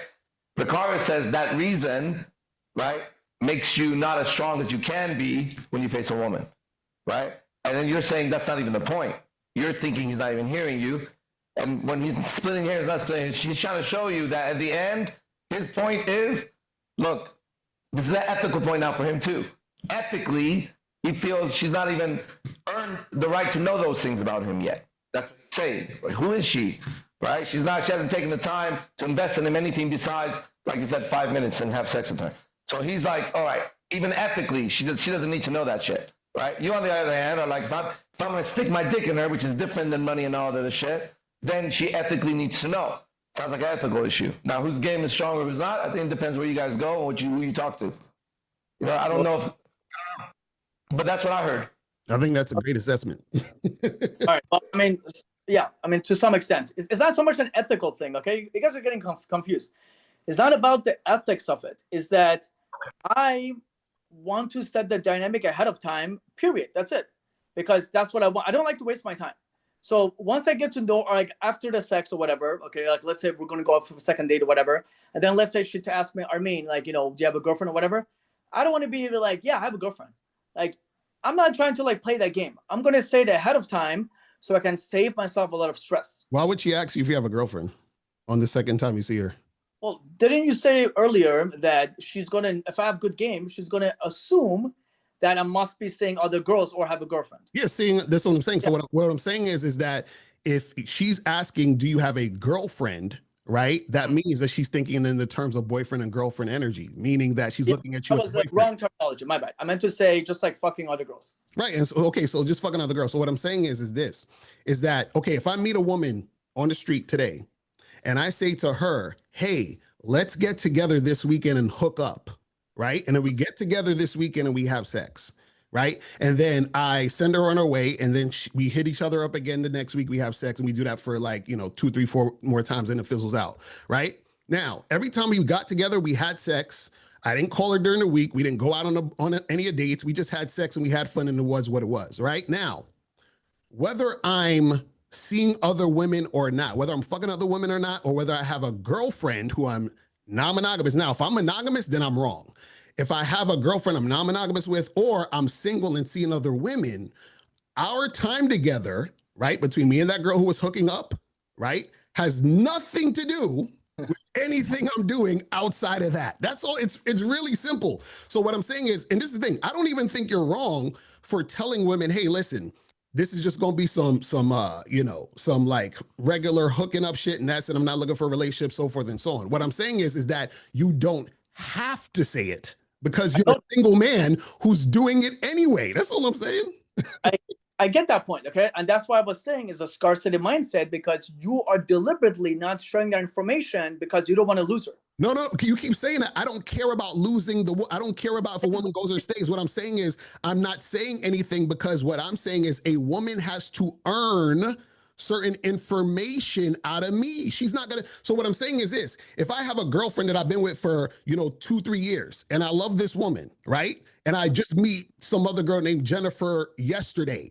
Locario says that reason, right, makes you not as strong as you can be when you face a woman, right? And then you're saying that's not even the point. You're thinking he's not even hearing you. And when he's splitting hairs, not splitting hairs, she's trying to show you that at the end, his point is, look, this is an ethical point now for him too. Ethically, he feels she's not even earned the right to know those things about him yet. That's what he's saying. Like, who is she? Right? She hasn't taken the time to invest in him anything besides, like you said, 5 minutes and have sex with her. So he's like, all right, even ethically, she doesn't need to know that shit. Right? You on the other hand are like, if I'm gonna stick my dick in her, which is different than money and all that other shit, then she ethically needs to know. Sounds like an ethical issue. Now, whose game is stronger, who's not? I think it depends where you guys go and who you talk to. You know, I don't know but that's what I heard. I think that's a great assessment. All right. Well, I mean, yeah. I mean, to some extent, it's not so much an ethical thing. Okay, you guys are getting confused. It's not about the ethics of it. It's that I want to set the dynamic ahead of time. Period. That's it. Because that's what I want. I don't like to waste my time. So once I get to know, or like after the sex or whatever, okay, like let's say we're gonna go out for a second date or whatever, and then let's say she to ask me, Armin, like, you know, do you have a girlfriend or whatever? I don't want to be either like, yeah, I have a girlfriend. Like, I'm not trying to like play that game. I'm gonna say it ahead of time so I can save myself a lot of stress. Why would she ask you if you have a girlfriend on the second time you see her? Well, didn't you say earlier that she's gonna, if I have good game, she's gonna assume that I must be seeing other girls or have a girlfriend? Yeah, seeing that's what I'm saying. So what I'm saying is that if she's asking, do you have a girlfriend? Right, that means that she's thinking in the terms of boyfriend and girlfriend energy, meaning that she's looking at you. That was the wrong terminology. My bad. I meant to say just like fucking other girls. Right, and so okay, so just fucking other girls. So what I'm saying is that okay? If I meet a woman on the street today, and I say to her, "Hey, let's get together this weekend and hook up," right? And then we get together this weekend and we have sex. Right. And then I send her on her way, and then we hit each other up again the next week. We have sex, and we do that for like, 2, 3, 4 more times, and it fizzles out. Right now, every time we got together, we had sex. I didn't call her during the week. We didn't go out on any dates. We just had sex and we had fun, and it was what it was. Right now, whether I'm seeing other women or not, whether I'm fucking other women or not, or whether I have a girlfriend who I'm non-monogamous. Now, if I'm monogamous, then I'm wrong. If I have a girlfriend I'm non-monogamous with, or I'm single and seeing other women, our time together, right, between me and that girl who was hooking up, right, has nothing to do with anything I'm doing outside of that. That's all. It's really simple. So what I'm saying is, and this is the thing, I don't even think you're wrong for telling women, hey, listen, this is just gonna be some like regular hooking up shit, and that's it. I'm not looking for a relationship, so forth and so on. What I'm saying is that you don't have to say it, because you're a single man who's doing it anyway. That's all I'm saying. I get that point, okay? And that's why I was saying is a scarcity mindset, because you are deliberately not sharing that information because you don't want to lose her. No, you keep saying that. I don't care about losing I don't care about if a woman goes or stays. What I'm saying is I'm not saying anything, because what I'm saying is a woman has to earn certain information out of me. She's not gonna. So what I'm saying is this: if I have a girlfriend that I've been with for 2, 3 years, and I love this woman, right? And I just meet some other girl named Jennifer yesterday.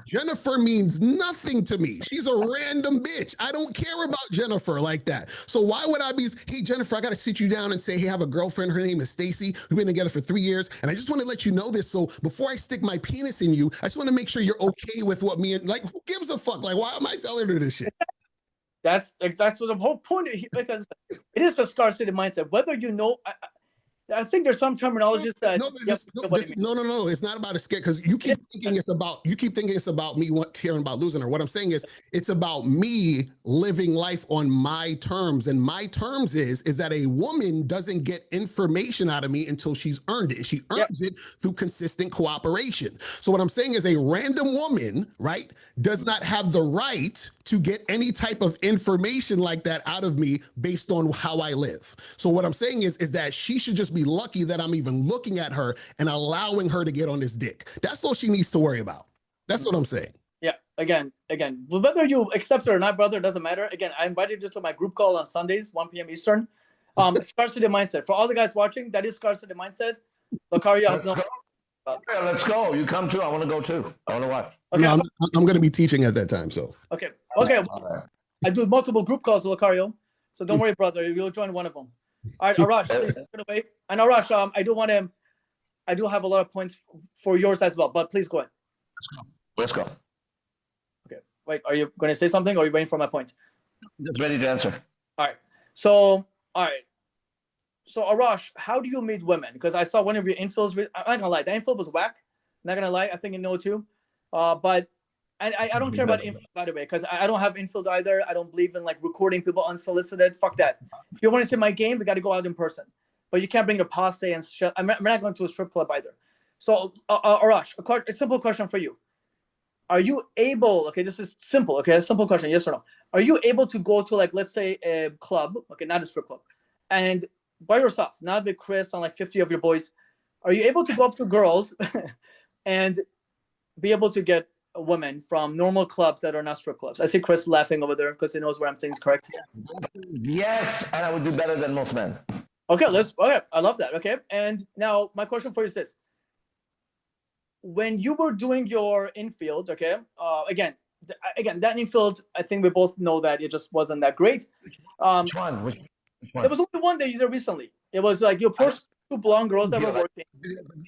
Jennifer means nothing to me. She's a random bitch. I don't care about Jennifer like that. So why would I be, hey, Jennifer, I got to sit you down and say, hey, I have a girlfriend. Her name is Stacy. We've been together for 3 years. And I just want to let you know this. So before I stick my penis in you, I just want to make sure you're okay with what me and, like, who gives a fuck? Like, why am I telling her this shit? That's exactly the whole point, because it is a scarcity mindset. Whether you know, I think there's some terminologies that no. It's not about a scare, because you keep thinking it's about me caring about losing her. What I'm saying is it's about me living life on my terms, and my terms is that a woman doesn't get information out of me until she's earned it, and she earns it through consistent cooperation. So what I'm saying is a random woman, right, does not have the right to get any type of information like that out of me based on how I live. So what I'm saying is that she should just be lucky that I'm even looking at her and allowing her to get on this dick. That's all she needs to worry about. That's what I'm saying. Yeah, again, whether you accept it or not, brother, doesn't matter. Again, I invited you to my group call on Sundays, 1 p.m. Eastern. Scarcity mindset. For all the guys watching, that is scarcity mindset. Locario has no... Yeah, let's go. You come too. I want to go too. I want to watch. Okay. No, I'm going to be teaching at that time. So okay. I do multiple group calls, Locario. So don't worry, brother. You'll join one of them. All right, Arash, please take it away. And Arash, I do have a lot of points for yours as well, but please go ahead. Let's go. Okay. Wait, are you going to say something, or are you waiting for my point? Just ready to answer. All right. So, all right. So, Arash, how do you meet women? Because I saw one of your infills. I'm not gonna lie, the infill was whack. Not gonna lie, I think you know too. But I don't care about infill, by the way, because I don't have infill either. I don't believe in like recording people unsolicited. Fuck that. If you want to see my game, we got to go out in person. But you can't bring your paste and shit. I'm not going to a strip club either. So, Arash, a simple question for you. Are you able, okay, this is simple, okay, a simple question, yes or no. Are you able to go to, like, let's say a club, okay, not a strip club, and by yourself, not with Chris and like 50 of your boys, are you able to go up to girls and be able to get women from normal clubs that are not strip clubs? I see Chris laughing over there because he knows what I'm saying is correct. Yes, and I would do better than most men. Okay, okay, I love that, okay. And now my question for you is this. When you were doing your infield, okay, again, that infield, I think we both know that it just wasn't that great. Which one? Which one? There was only one that you did recently. It was like you approached two blonde girls that were working.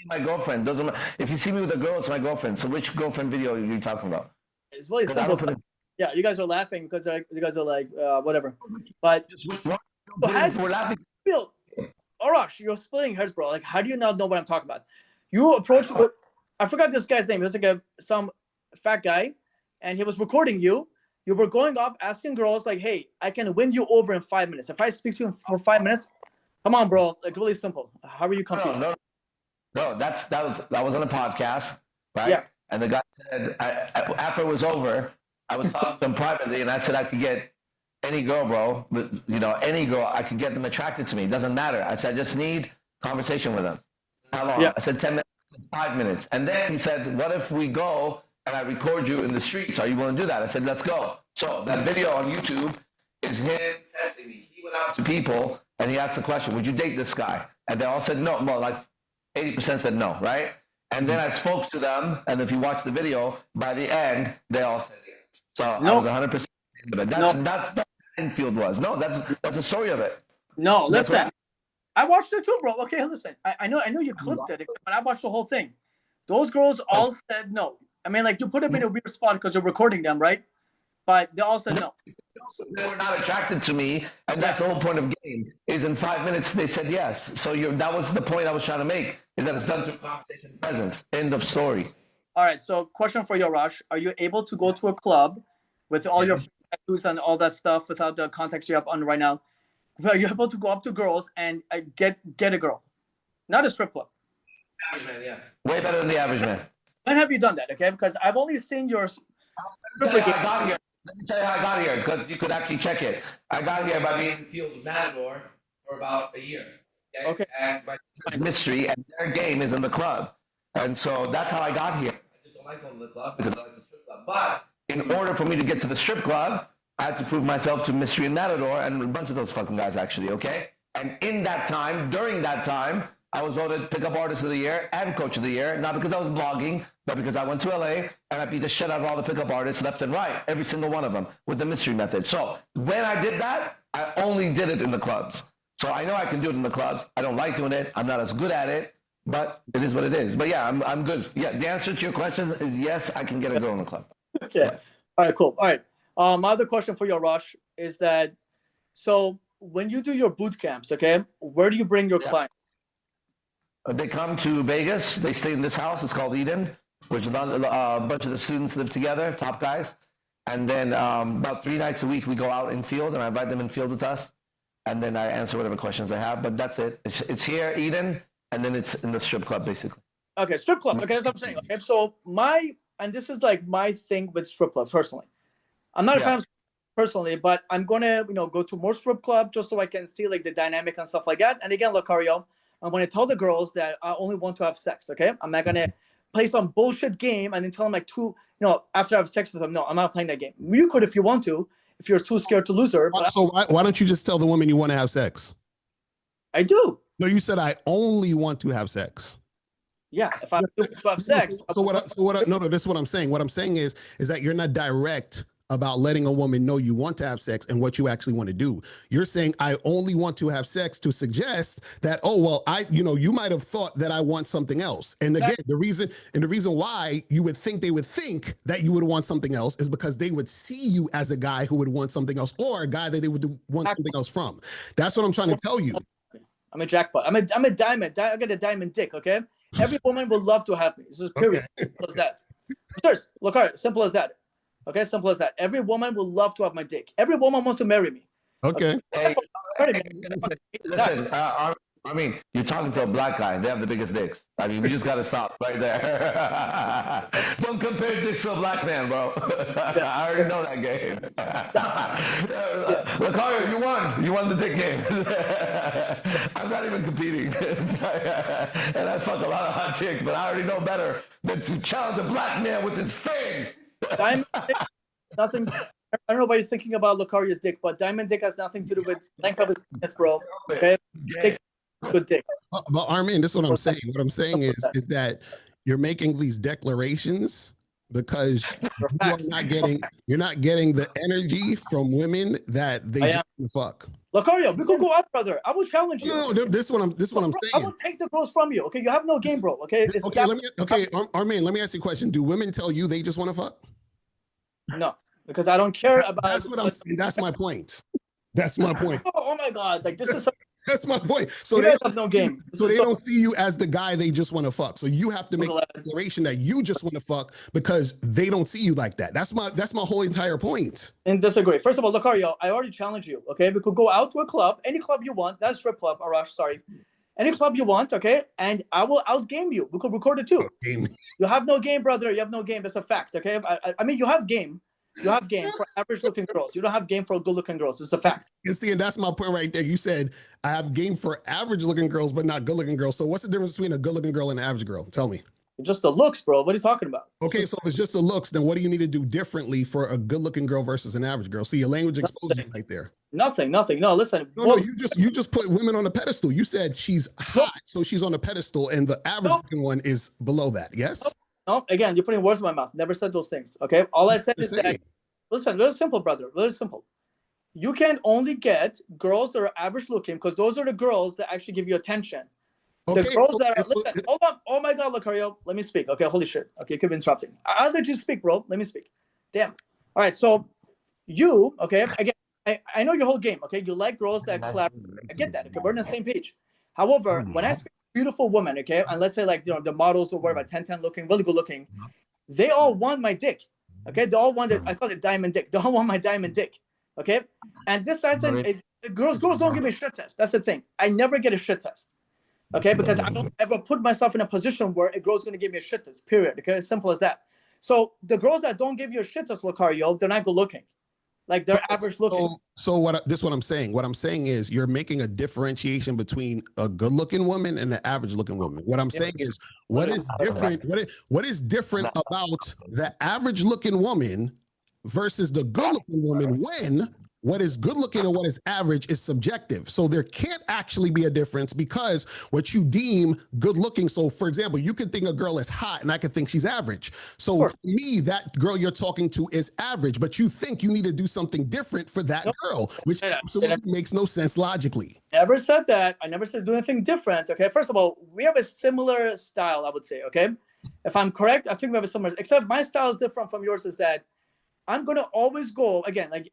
My girlfriend doesn't. If you see me with a girl, it's my girlfriend. So which girlfriend video are you talking about? It's really simple. Yeah, you guys are laughing because you guys are like whatever. But we're laughing. Arash, you're splitting hairs, bro. Like, how do you not know what I'm talking about? You approached. I forgot this guy's name. It was like some fat guy, and he was recording you. You were going up asking girls like, "Hey, I can win you over in 5 minutes. If I speak to you for 5 minutes, come on, bro. Like, really simple. How are you confused?" No. That was on a podcast, right? Yeah. And the guy said after it was over, I was talking to him privately, and I said I could get any girl, bro. You know, any girl. I could get them attracted to me. It doesn't matter. I said I just need conversation with them. How long? Yeah. I said 10 minutes. 5 minutes. And then he said, what if we go and I record you in the streets? Are you willing to do that? I said, let's go. So that video on YouTube is him testing me. He went out to people and he asked the question, would you date this guy? And they all said no. Well, like 80% said no, right? And then I spoke to them, and if you watch the video, by the end, they all said yes. So I was 100%. That's what infield was. No, that's the story of it. No, listen. I watched it too, bro. Okay, listen. I know you clipped it, but I watched the whole thing. Those girls all said no. I mean, like, you put them in a weird spot because you're recording them, right? But they all said no. They were not attracted to me, and that's the whole point of the game. Is in 5 minutes they said yes. So that was the point I was trying to make. Is that it's done through conversation presence. End of story. All right. So, question for you, Arash: are you able to go to a club with all your tattoos and all that stuff without the context you have on right now? Are you able to go up to girls and get a girl, not a strip club? Average man, yeah. Way better than the average man. When have you done that? Okay, because I've only seen your. Let me tell you how I got here, because you could actually check it. I got here by being in the field with Matador for about a year. Okay. And by mystery, and their game is in the club, and so that's how I got here. I just don't like going to the club because I like the strip club. But in order for me to get to the strip club, I had to prove myself to Mystery and Matador and a bunch of those fucking guys, actually, okay? And in that time, during that time, I was voted Pickup Artist of the Year and Coach of the Year, not because I was blogging, but because I went to LA and I beat the shit out of all the pickup artists left and right, every single one of them, with the mystery method. So when I did that, I only did it in the clubs. So I know I can do it in the clubs. I don't like doing it. I'm not as good at it, but it is what it is. But yeah, I'm good. Yeah, the answer to your question is yes, I can get a girl in the club. Okay. Yeah. All right, cool. All right. My other question for you, Arash, is that, so when you do your boot camps, okay, where do you bring your clients? They come to Vegas. They stay in this house. It's called Eden, which a bunch of the students live together, top guys. And then about 3 nights a week, we go out in field, and I invite them in field with us. And then I answer whatever questions they have. But that's it. It's here, Eden, and then it's in the strip club, basically. Okay, strip club. Okay, that's what I'm saying. Okay, so and this is like my thing with strip club, personally. I'm not a fan of personally, but I'm gonna, go to more strip club just so I can see like the dynamic and stuff like that. And again, Locario, I'm gonna tell the girls that I only want to have sex. Okay, I'm not gonna play some bullshit game and then tell them like after I have sex with them. No, I'm not playing that game. You could if you want to, if you're too scared to lose her. But so why don't you just tell the women you want to have sex? I do. No, you said I only want to have sex. Yeah, if I have sex. No, this is what I'm saying. What I'm saying is that you're not direct about letting a woman know you want to have sex and what you actually want to do. You're saying I only want to have sex to suggest that, oh, well, you might have thought that I want something else. And again, the reason why you would think they would think that you would want something else is because they would see you as a guy who would want something else, or a guy that they would want something else from. That's what I'm trying to tell you. I'm a jackpot. I'm a diamond. I got a diamond dick, okay? Every woman would love to have me. This is period. Okay. Simple as that. First, look, simple as that. Okay, simple as that. Every woman would love to have my dick. Every woman wants to marry me. Okay. Hey, listen, I mean, you're talking to a black guy. They have the biggest dicks. I mean, we just got to stop right there. Don't compare dicks to a black man, bro. I already know that game. Locario, you won. You won the dick game. I'm not even competing. And I fuck a lot of hot chicks, but I already know better than to challenge a black man with his thing. Diamond dick, nothing. I don't know what you're thinking about Locario's dick, but diamond dick has nothing to do with length of his penis, bro. Okay? Dick, good dick. But Armin, this is what I'm saying. What I'm saying is that you're making these declarations because you're not getting the energy from women that they just fuck. Locario, we could go out, brother. I will challenge you. No, this is what I'm saying. I will take the girls from you. Okay, you have no game, bro. Okay. Armin, let me ask you a question. Do women tell you they just want to fuck? No, because I don't care about. That's what I'm saying. That's my point. That's my point. Oh my God! Like this is. That's my point. So you guys have no game. So they don't see you as the guy they just want to fuck. So you have to make a declaration that you just want to fuck because they don't see you like that. That's my whole entire point. And disagree. First of all, Locario, I already challenged you. Okay, we could go out to a club, any club you want. That's strip club, Arash. Sorry, any club you want. Okay, and I will outgame you. We could record it too. You have no game, brother. You have no game. That's a fact. Okay, I mean you have game. You have game for average-looking girls. You don't have game for good-looking girls. It's a fact. And see, and that's my point right there. You said I have game for average-looking girls, but not good-looking girls. So what's the difference between a good-looking girl and an average girl? Tell me. Just the looks, bro. What are you talking about? Okay, so if it's just the looks, then what do you need to do differently for a good-looking girl versus an average girl? See, your language explosion right there. Nothing. No, listen. No, you just put women on a pedestal. You said she's hot, so she's on a pedestal, and the average-looking one is below that. Yes? No, again, you're putting words in my mouth. Never said those things. Okay? All I said is that. Listen, very simple, brother. Very simple. You can only get girls that are average looking because those are the girls that actually give you attention. Okay, the girls that are, listen, hold on. Oh my God, Locario, let me speak. Okay, holy shit. Okay, you keep interrupting. I'll let you speak, bro. Let me speak. Damn. All right, so you, okay, again, I know your whole game, okay? You like girls that collaborate. I get that, okay? We're on the same page. However, when I speak beautiful women, okay, and let's say like, the models or whatever, 10-10 looking, really good looking, they all want my dick. Okay, they all want it. I call it diamond dick. They all want my diamond dick. Okay, and this girls don't give me a shit test. That's the thing. I never get a shit test. Okay, because I don't ever put myself in a position where a girl's gonna give me a shit test. Period. Okay, as simple as that. So the girls that don't give you a shit test, Locario, they're not good looking. Like they're average looking. So what I'm saying. What I'm saying is you're making a differentiation between a good looking woman and an average looking woman. What I'm saying is what is different about the average looking woman versus the good looking woman when what is good looking and what is average is subjective. So there can't actually be a difference because what you deem good looking. So for example, you could think a girl is hot and I could think she's average. So for me, that girl you're talking to is average, but you think you need to do something different for that girl, which absolutely makes no sense logically. Never said that. I never said do anything different. Okay. First of all, we have a similar style, I would say. Okay. If I'm correct, I think we have a similar, except my style is different from yours is that I'm going to always go again, like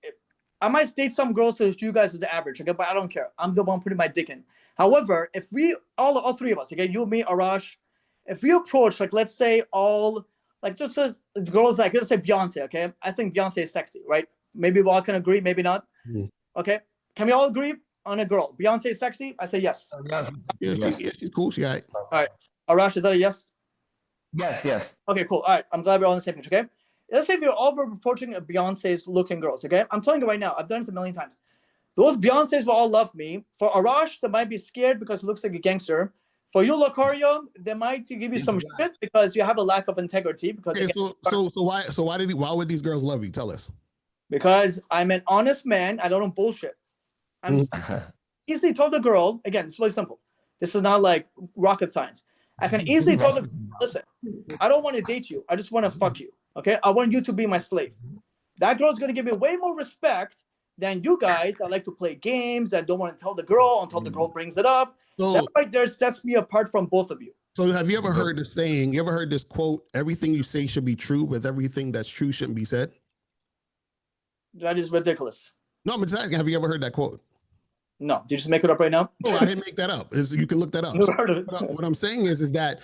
I might date some girls to you guys as the average, okay, but I don't care. I'm the one putting my dick in. However, if we all three of us, okay, you, me, Arash, if we approach like let's say all like just as girls like let's say Beyonce, okay, I think Beyonce is sexy, right? Maybe we all can agree, maybe not. Okay, can we all agree on a girl? Beyonce is sexy. I say yes. Yeah, she's cool. She all right. Arash, is that a yes? Yes. Okay, cool. All right, I'm glad we're all on the same page. Okay. Let's say we're all reporting Beyonce's looking girls, okay? I'm telling you right now, I've done this a million times. Those Beyonces will all love me. For Arash, they might be scared because it looks like a gangster. For you, Locario, they might give you some shit because you have a lack of integrity. Because why would these girls love you? Tell us. Because I'm an honest man. I don't know bullshit. I'm easily told a girl, again, it's really simple. This is not like rocket science. I can easily tell the listen, I don't want to date you. I just want to fuck you. Okay, I want you to be my slave. that girl's gonna give me way more respect than you guys that like to play games, that don't want to tell the girl until the girl brings it up. So, That right there sets me apart from both of you. so have you ever heard the saying? You ever heard this quote? Everything you say should be true, but everything that's true shouldn't be said. That is ridiculous. No, I'm just asking. Have you ever heard that quote? No, did you just make it up right now? No, I didn't make that up. You can look that up. Never heard of it. What I'm saying is that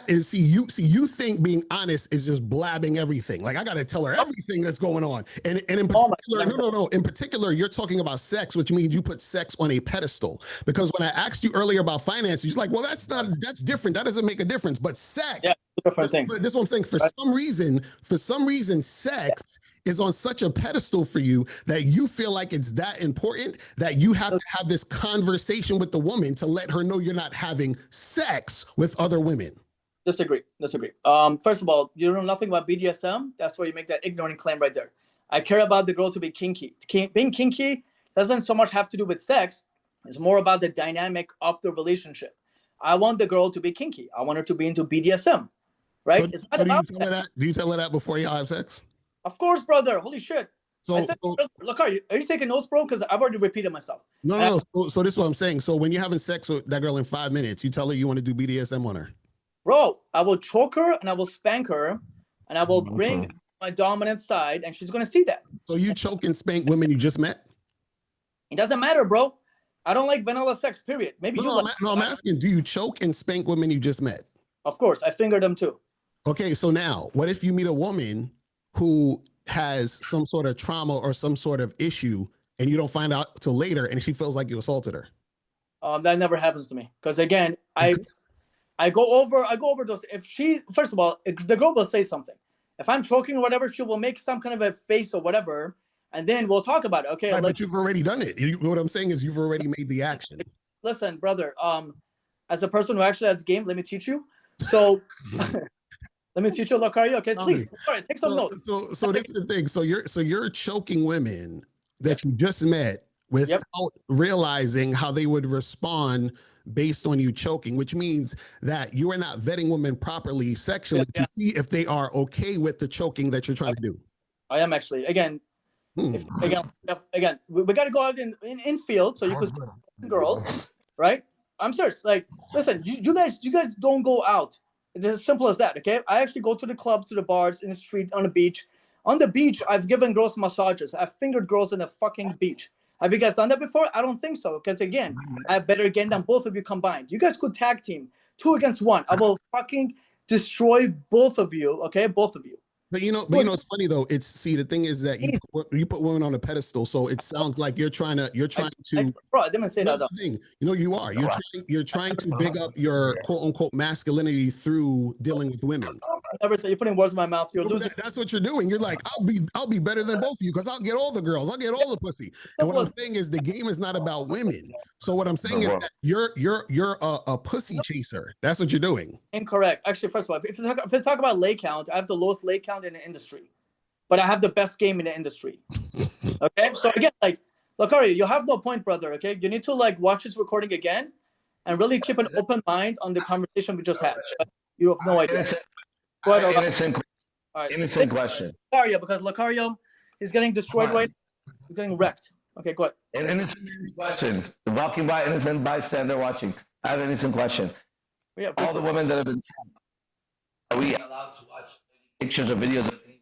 is you think being honest is just blabbing everything. Like I got to tell her everything that's going on. And in particular, no. In particular, you're talking about sex, which means you put sex on a pedestal. Because when I asked you earlier about finances, you're like, well, that's different. That doesn't make a difference. But sex, different things. This is what I'm saying. For some reason, sex is on such a pedestal for you that you feel like it's that important that you have to have this conversation with the woman to let her know you're not having sex with other women. Disagree. First of all, you know nothing about BDSM. That's where you make that ignorant claim right there. I care about the girl to be kinky. Being kinky doesn't so much have to do with sex. It's more about the dynamic of the relationship. I want the girl to be kinky. I want her to be into BDSM, right? So, it's not about sex. Do you tell her that before y'all have sex? Of course, brother. Holy shit. So, look, are you taking notes, bro? Because I've already repeated myself. No. So this is what I'm saying. So when you're having sex with that girl in 5 minutes, you tell her you want to do BDSM on her. Bro, I will choke her and I will spank her and I will bring my dominant side and she's going to see that. So you choke and spank women you just met? It doesn't matter, bro. I don't like vanilla sex, period. Maybe I'm asking, do you choke and spank women you just met? Of course, I finger them too. Okay, so now, what if you meet a woman who has some sort of trauma or some sort of issue and you don't find out till later and she feels like you assaulted her? That never happens to me. Because again, I go over those. If she, first of all, the girl will say something. If I'm choking or whatever, she will make some kind of a face or whatever, and then we'll talk about it. Okay, right, but you've already done it. What I'm saying is you've already made the action. Listen, brother. As a person who actually has game, let me teach you. So, let me teach you, Locario. Okay, please, take some notes. So this is the thing. So you're choking women that you just met without realizing how they would respond based on you choking, which means that you are not vetting women properly sexually to see if they are okay with the choking that you're trying to do. I am actually. Again, we got to go out in field so you can see girls, right? I'm serious. Like, listen, you guys don't go out. It's as simple as that, okay? I actually go to the clubs, to the bars, in the street, on the beach. On the beach, I've given girls massages. I've fingered girls in a fucking beach. Have you guys done that before? I don't think so. Because again, I have better game than both of you combined. You guys could tag team 2 against 1. I will fucking destroy both of you. Okay, both of you. But you know, it's funny though. The thing is that you put women on a pedestal, so it sounds like you're trying to. Bro, I didn't say that. Thing. You know, you are. You're trying to big up your quote unquote masculinity through dealing with women. Never say you're putting words in my mouth. You're losing. That's what you're doing. You're like, I'll be better than both of you because I'll get all the girls. I'll get all the pussy. And what I'm saying is the game is not about women. So what I'm saying is that you're a pussy chaser. That's what you're doing. Incorrect. Actually, first of all, if you talk about lay count, I have the lowest lay count in the industry, but I have the best game in the industry. Okay, so again, like, Locario, you have no point, brother. Okay, you need to like watch this recording again and really keep an open mind on the conversation we just had. But you have no idea. Go ahead, innocent question. Locario, because Locario is getting destroyed right now. He's getting wrecked. Okay, go ahead. An innocent question. Walking by, innocent bystander watching. I have an innocent question. Yeah, all the women that have been, are we allowed to watch pictures or videos of any women?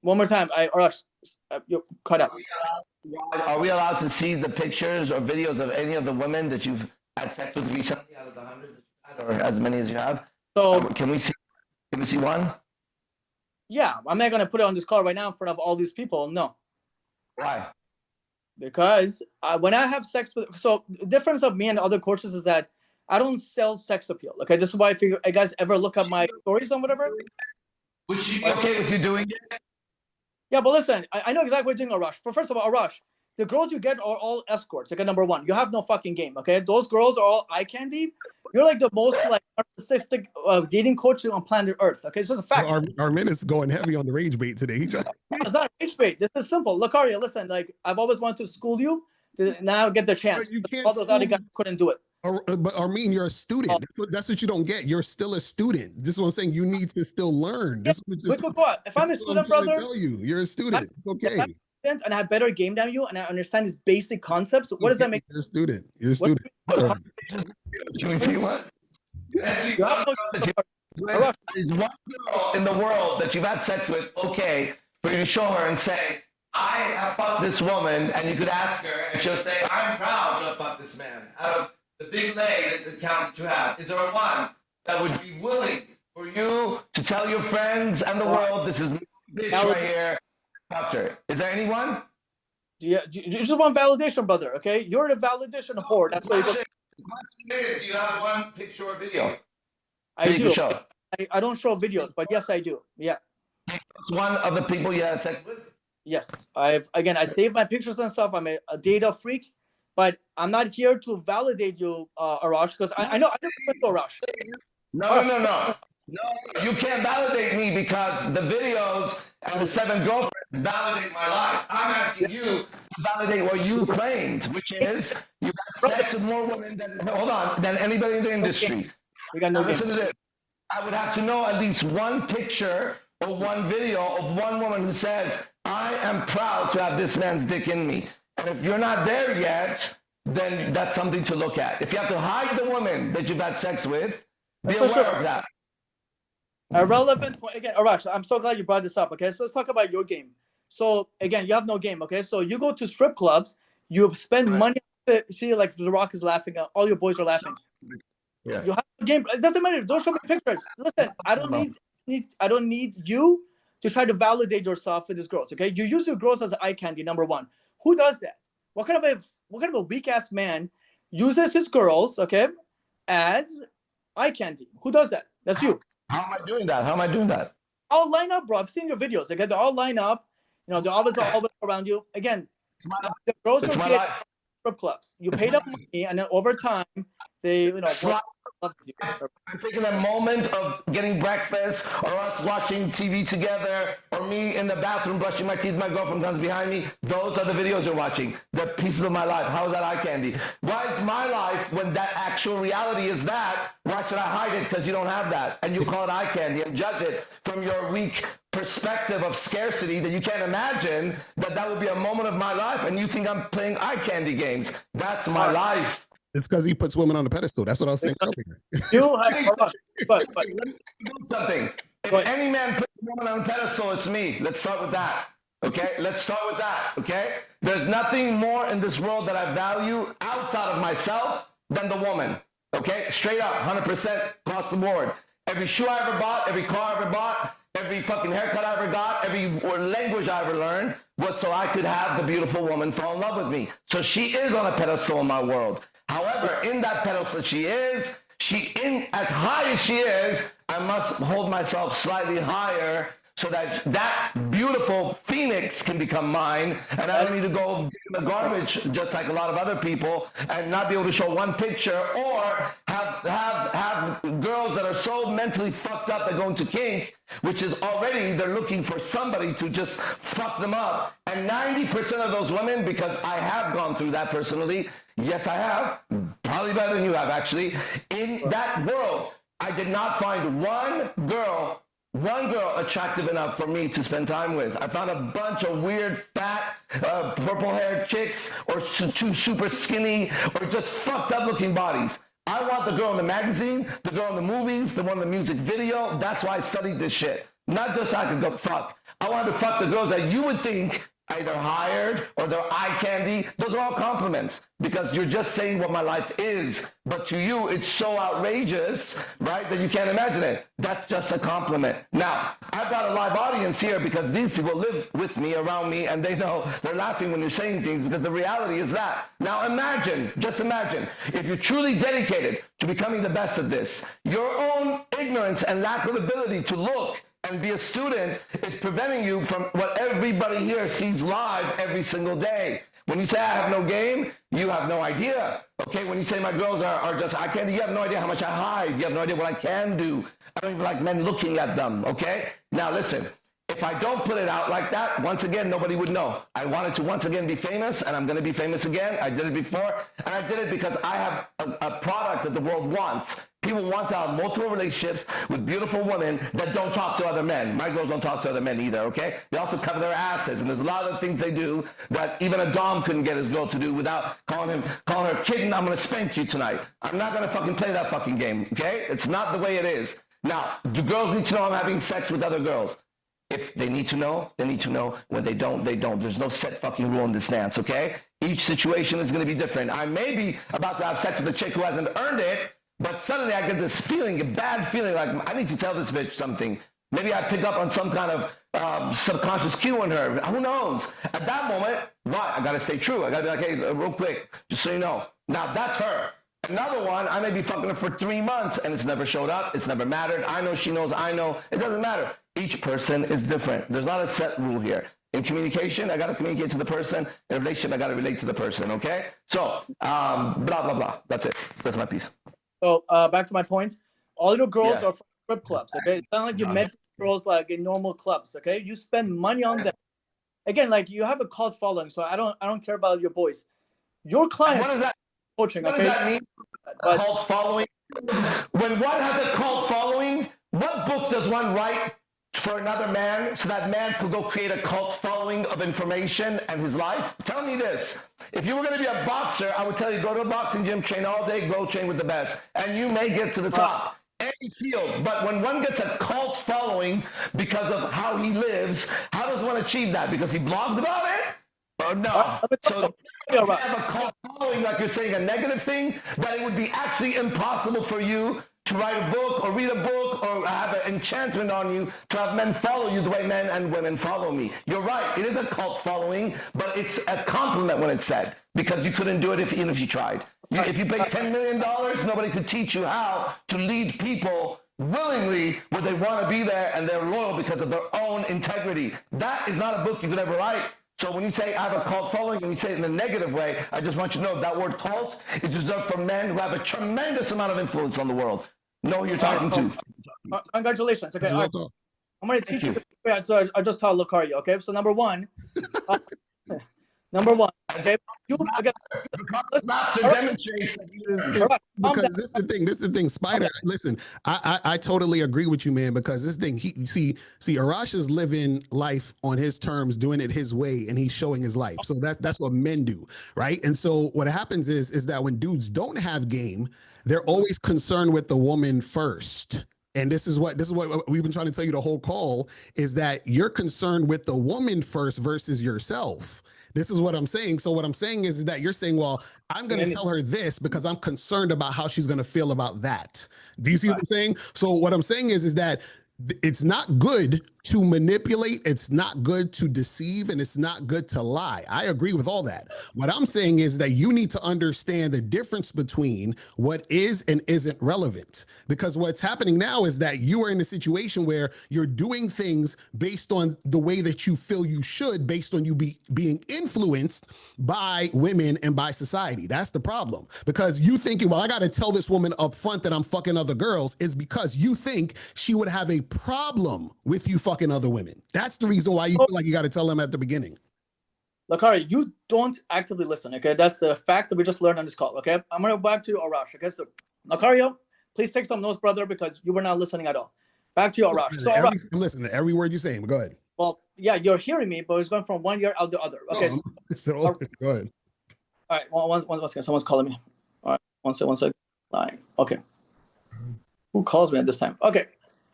One more time. Arash, you cut out. Are we allowed to see the pictures or videos of any of the women that you've had sex with recently out of the hundreds that you've had, or as many as you have? So can we see one? Yeah, I'm not gonna put it on this call right now in front of all these people. No. Why? Because when I have sex with, so the difference of me and other coaches is that I don't sell sex appeal. Okay, this is why if you guys ever look up my stories on whatever. Would she be okay with you doing it? Yeah, but listen, I know exactly what you're doing, Arash. First of all, Arash, the girls you get are all escorts. Okay, number one, you have no fucking game. Okay, those girls are all eye candy. You're like the most like narcissistic dating coach on planet Earth. Okay, so the fact. Armin is going heavy on the rage bait today. It's not rage bait. This is simple. Locario, listen, like I've always wanted to school you to now get the chance. You can't all those other guys couldn't do it. But Armin, you're a student. That's what you don't get. You're still a student. This is what I'm saying. You need to still learn. Yeah, This is what? If I'm a student, brother, tell you, you're a student. It's okay. And I have better game than you, and I understand these basic concepts. What does that make? You're a student. You're a student. Can we see what? There's one girl in the world that you've had sex with, okay, for you to show her and say, I have fucked this woman, and you could ask her, and she'll say, I'm proud to have fucked this man. Out of the big leg, the count that you have, is there one that would be willing for you to tell your friends and the world, this is my bitch right here, fucked her? Is there anyone? You just want validation, brother, okay? You're the validation whore. That's what you go. The question is, do you have one picture or video? I do. I don't show videos, but yes, I do. Yeah. One of the people you had sex with? Yes. I save my pictures and stuff. I'm a data freak, but I'm not here to validate you, Arash, because I know I never went to Arash. No. No, you can't validate me because the videos and the 7 girlfriends validate my life. I'm asking you to validate what you claimed, which is you got sex with more women than anybody in the industry. We got no listen to this. I would have to know at least one picture or one video of one woman who says, I am proud to have this man's dick in me. And if you're not there yet, then that's something to look at. If you have to hide the woman that you've had sex with, be aware of that. A relevant point again, Arash. I'm so glad you brought this up. Okay, so let's talk about your game. So again, you have no game. Okay, so you go to strip clubs, you spend money. See, like The Rock is laughing. All your boys are laughing. Yeah. You have a game. It doesn't matter. Don't show me pictures. Listen, I don't need you to try to validate yourself with these girls. Okay, you use your girls as eye candy. Number one, who does that? What kind of a weak ass man uses his girls, okay, as eye candy? Who does that? That's you. How am I doing that? I'll line up, bro. I've seen your videos. Okay, they all line up. You know, they're always around you. Again, the girls are getting strip clubs. You paid up money, and then over time, they, I'm taking a moment of getting breakfast, or us watching TV together, or me in the bathroom brushing my teeth. My girlfriend comes behind me. Those are the videos you're watching. The pieces of my life. How is that eye candy? Why is my life, when that actual reality is that, why should I hide it? Because you don't have that, and you call it eye candy and judge it from your weak perspective of scarcity that you can't imagine that would be a moment of my life, and you think I'm playing eye candy games. That's my life. It's because he puts women on the pedestal. That's what I was saying earlier. You have something. If any man puts a woman on a pedestal, it's me. Let's start with that. Okay? Let's start with that. Okay? There's nothing more in this world that I value outside of myself than the woman. Okay? Straight up, 100% across the board. Every shoe I ever bought, every car I ever bought, every fucking haircut I ever got, every language I ever learned was so I could have the beautiful woman fall in love with me. So she is on a pedestal in my world. However, in that pedestal as high as she is, I must hold myself slightly higher so that that beautiful phoenix can become mine, and I don't need to go in the garbage just like a lot of other people and not be able to show one picture, or have girls that are so mentally fucked up that go into kink, which is already they're looking for somebody to just fuck them up. And 90% of those women, because I have gone through that personally, yes I have, probably better than you have actually, in that world, I did not find one girl attractive enough for me to spend time with. I found a bunch of weird, fat, purple-haired chicks, or too super skinny, or just fucked up looking bodies. I want the girl in the magazine, the girl in the movies, the one in the music video. That's why I studied this shit. Not just so I could go fuck. I wanted to fuck the girls that you would think either hired or they're eye candy. Those are all compliments because you're just saying what my life is. But to you, it's so outrageous, right, that you can't imagine it. That's just a compliment. Now, I've got a live audience here because these people live with me, around me, and they know they're laughing when you're saying things because the reality is that. Now imagine, just imagine, if you're truly dedicated to becoming the best at this, your own ignorance and lack of ability to look and be a student is preventing you from what everybody here sees live every single day. When you say I have no game, you have no idea. Okay, when you say my girls are just, I can't, you have no idea how much I hide. You have no idea what I can do. I don't even like men looking at them, okay? Now listen, if If I don't put it out like that, once again, nobody would know. I wanted to once again be famous, and I'm going to be famous again. I did it before, and I did it because I have a product that the world wants. People want to have multiple relationships with beautiful women that don't talk to other men. My girls don't talk to other men either, okay? They also cover their asses, and there's a lot of things they do that even a dom couldn't get his girl to do without calling her kitten, I'm going to spank you tonight. I'm not going to fucking play that fucking game, okay? It's not the way it is. Now, do girls need to know I'm having sex with other girls? If they need to know, they need to know. When they don't, they don't. There's no set fucking rule in this dance, okay? Each situation is going to be different. I may be about to have sex with a chick who hasn't earned it, but suddenly I get this feeling, a bad feeling, like I need to tell this bitch something. Maybe I pick up on some kind of subconscious cue in her. Who knows? At that moment, what? I got to stay true. I got to be like, hey, real quick, just so you know. Now, that's her. Another one, I may be fucking her for 3 months, and it's never showed up. It's never mattered. I know she knows I know. It doesn't matter. Each person is different. There's not a set rule here. In communication, I got to communicate to the person. In a relationship, I got to relate to the person, okay? So, blah, blah, blah. That's it. That's my piece. So back to my point, all your girls are from strip clubs, okay? It's not like you met girls like in normal clubs, okay? You spend money on them. Again, like you have a cult following, so I don't care about your boys. Your clients. What is that? Coaching, what does that mean? Cult following. When one has a cult following, what book does one write for another man so that man could go create a cult following of information and his life? Tell me this. If you were going to be a boxer, I would tell you, go to a boxing gym, train all day, go train with the best, and you may get to the top. Any field. But when one gets a cult following because of how he lives, how does one achieve that? Because he blogged about it? Or no? So to have a cult following, like you're saying, a negative thing, that it would be actually impossible for you to write a book or read a book or have an enchantment on you to have men follow you the way men and women follow me. You're right. It is a cult following, but it's a compliment when it's said, because you couldn't do it even if you tried. If you paid $10 million, nobody could teach you how to lead people willingly where they want to be there and they're loyal because of their own integrity. That is not a book you could ever write. So when you say I have a cult following and you say it in a negative way, I just want you to know that word cult is reserved for men who have a tremendous amount of influence on the world. Know who you're talking to. Congratulations. Okay, right. I'm going to teach you. So I just tell Locario. Okay, so number one, okay. Master demonstrates because this is the thing, Spider. Okay. Listen, I totally agree with you, man. Because this thing, you see, Arash is living life on his terms, doing it his way, and he's showing his life. So that's what men do, right? And so what happens is that when dudes don't have game, they're always concerned with the woman first. And this is what we've been trying to tell you the whole call, is that you're concerned with the woman first versus yourself. This is what I'm saying. So what I'm saying is that you're saying, well, I'm going to tell her this because I'm concerned about how she's going to feel about that. Do you see what I'm saying? So what I'm saying is that it's not good to manipulate. It's not good to deceive, and it's not good to lie. I agree with all that. What I'm saying is that you need to understand the difference between what is and isn't relevant, because what's happening now is that you are in a situation where you're doing things based on the way that you feel you should, based on you being influenced by women and by society. That's the problem, because you thinking, well, I got to tell this woman up front that I'm fucking other girls, is because you think she would have a problem with you fucking other women. That's the reason why you feel like you got to tell them at the beginning. Locario, you don't actively listen, okay? That's a fact that we just learned on this call, okay? I'm going to go back to Arash, okay? So, Locario, please take some notes, brother, because you were not listening at all. Back to you, Arash. So, I'm listening to every word you're saying, but go ahead. Well, yeah, you're hearing me, but it's going from one ear out the other. Okay. Go ahead. All right. One second. Someone's calling me. All right. One second. Line. Okay. Who calls me at this time? Okay.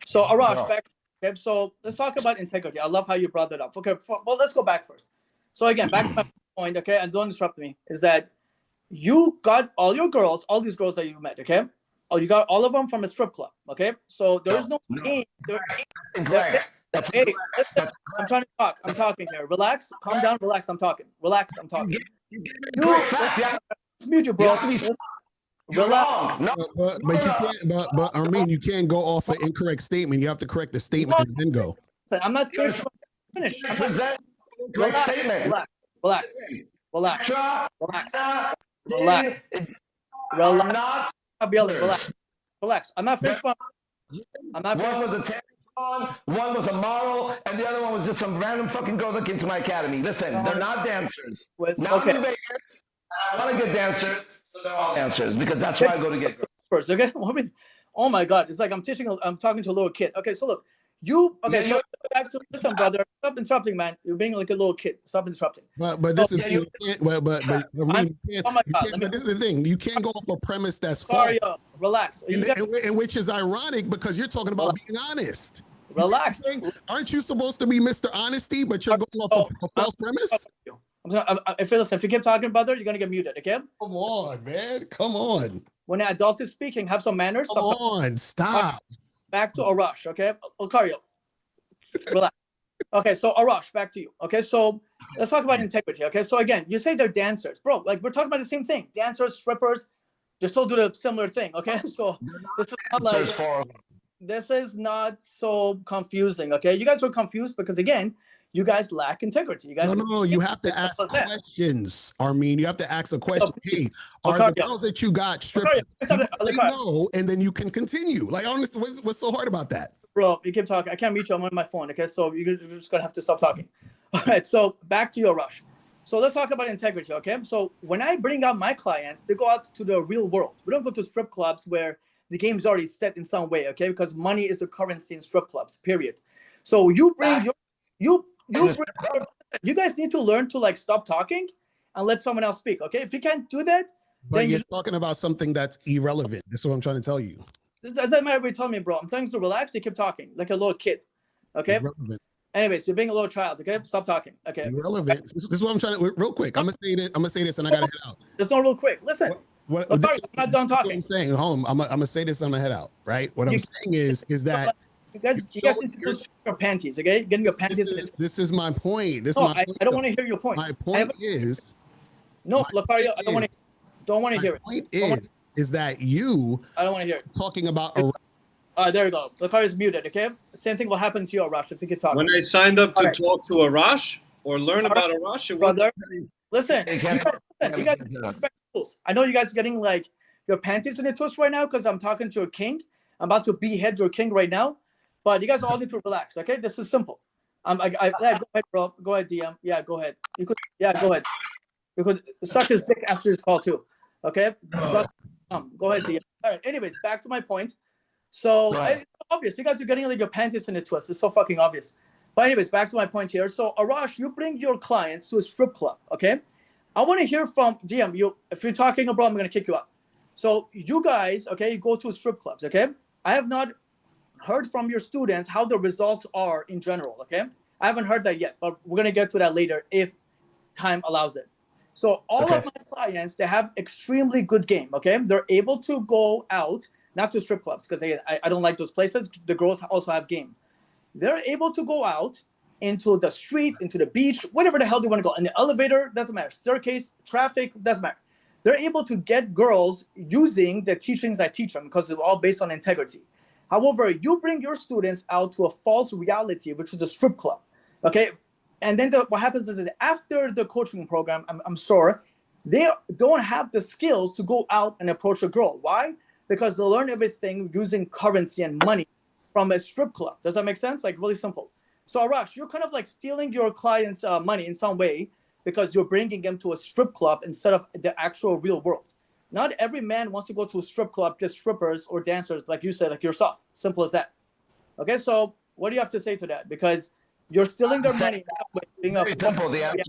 So, Arash, back. Okay. So, let's talk about integrity. I love how you brought that up. Okay. Well, let's go back first. So, again, back to my point, okay, and don't disrupt me, is that you got all your girls, all these girls that you met, okay? Oh, you got all of them from a strip club, okay? So, there's no game. Hey, listen, I'm trying to talk. I'm talking here. Relax. Calm down. Relax. I'm talking. Relax. I'm talking. Mute you, bro. Relax. But you can't. But Armin, you can't go off an incorrect statement. You have to correct the statement and then go. I'm not finished. Relax. I'm not finished. I'm not finished. One was a model, and the other one was just some random fucking girl that came to my academy. Listen, they're not dancers. Now I'm in Vegas. I want to get dancers, so they're all dancers because that's where I go to get girls. First, okay? Oh my God, it's like I'm talking to a little kid. Okay, so look, so back to listen, brother. Stop interrupting, man. You're being like a little kid. Stop interrupting. But this is this is the thing. You can't go off a premise that's false. Relax. And which is ironic because you're talking about being honest. Relax. Aren't you supposed to be Mr. Honesty, but you're going off a false premise? If you keep talking, brother, you're gonna get muted. Okay? Come on, man. Come on. When an adult is speaking, have some manners. Come on, stop. Back to Arash, okay? Locario, relax. Okay, so Arash, back to you. Okay, so let's talk about integrity. Okay, so again, you say they're dancers, bro. Like we're talking about the same thing. Dancers, strippers, they still do the similar thing. Okay, so this is not so confusing. Okay, you guys were confused because again, you guys lack integrity. You guys no. You have to ask questions, Armin. You have to ask a question. Hey, are the girls that you got strippers? No, and then you can continue. Like, honestly, what's so hard about that? Bro, you keep talking. I can't mute you. I'm on my phone. Okay, so you're just gonna have to stop talking. All right. So back to your rush. So let's talk about integrity. Okay. So when I bring out my clients, they go out to the real world. We don't go to strip clubs where the game's already set in some way. Okay, because money is the currency in strip clubs. Period. So you bring you guys need to learn to like stop talking and let someone else speak. Okay, if you can't do that, but then you're talking about something that's irrelevant. This is what I'm trying to tell you. This doesn't matter what you tell me, bro. I'm telling you to relax. You keep talking like a little kid. Okay. Irrelevant. Anyways, you're being a little child. Okay, stop talking. Okay. Irrelevant. This is what I'm trying to. Real quick, I'm gonna say this, and I gotta head out. There's no real quick. Listen. I'm not done talking. I'm saying, home. I'm gonna say this, and I'm gonna head out. Right. What I'm saying is that. You guys need to push your panties, okay? Getting your panties. This is my point. I don't want to hear your point. My point is. No, Locario, I don't want to hear it. My point is that you. I don't want to hear it. Talking about. There you go. Locario is muted, okay? Same thing will happen to you, Arash, if you could talk. When I signed up to talk to Arash or learn about Arash, brother, listen, you guys respect rules. I know you guys are getting like your panties in a twist right now because I'm talking to your king. I'm about to behead your king right now. But you guys all need to relax, okay? This is simple. Go ahead, bro. Go ahead, DM. Yeah, go ahead. Go ahead. You could suck his dick after his call too, okay? Go ahead, DM. All right. Anyways, back to my point. So it's obvious. You guys are getting like your panties in a twist. It's so fucking obvious. But anyways, back to my point here. So Arash, you bring your clients to a strip club, okay? I want to hear from DM. If you're talking abroad, I'm gonna kick you out. So you guys, okay, you go to strip clubs, okay? I have not heard from your students how the results are in general, okay? I haven't heard that yet, but we're gonna get to that later if time allows it. So all of my clients, they have extremely good game, okay? They're able to go out, not to strip clubs, because I don't like those places. The girls also have game. They're able to go out into the street, into the beach, whatever the hell they want to go. In the elevator, doesn't matter. Staircase, traffic, doesn't matter. They're able to get girls using the teachings I teach them because they're all based on integrity. However, you bring your students out to a false reality, which is a strip club, okay? And then what happens is after the coaching program, I'm sure, they don't have the skills to go out and approach a girl. Why? Because they learn everything using currency and money from a strip club. Does that make sense? Like really simple. So Arash, you're kind of like stealing your clients' money in some way because you're bringing them to a strip club instead of the actual real world. Not every man wants to go to a strip club, just strippers or dancers, like you said, like yourself. Simple as that. Okay, so what do you have to say to that? Because you're stealing their money. Very simple. The answer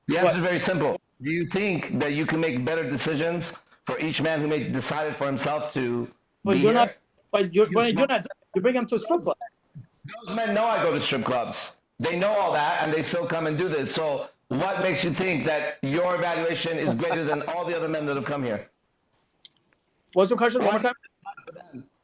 is very simple. Do you think that you can make better decisions for each man who may decide for himself to? But you're not. But you're not. You bring them to a strip club. Those men know I go to strip clubs. They know all that, and they still come and do this. So, what makes you think that your evaluation is greater than all the other men that have come here? What's your question? One more time.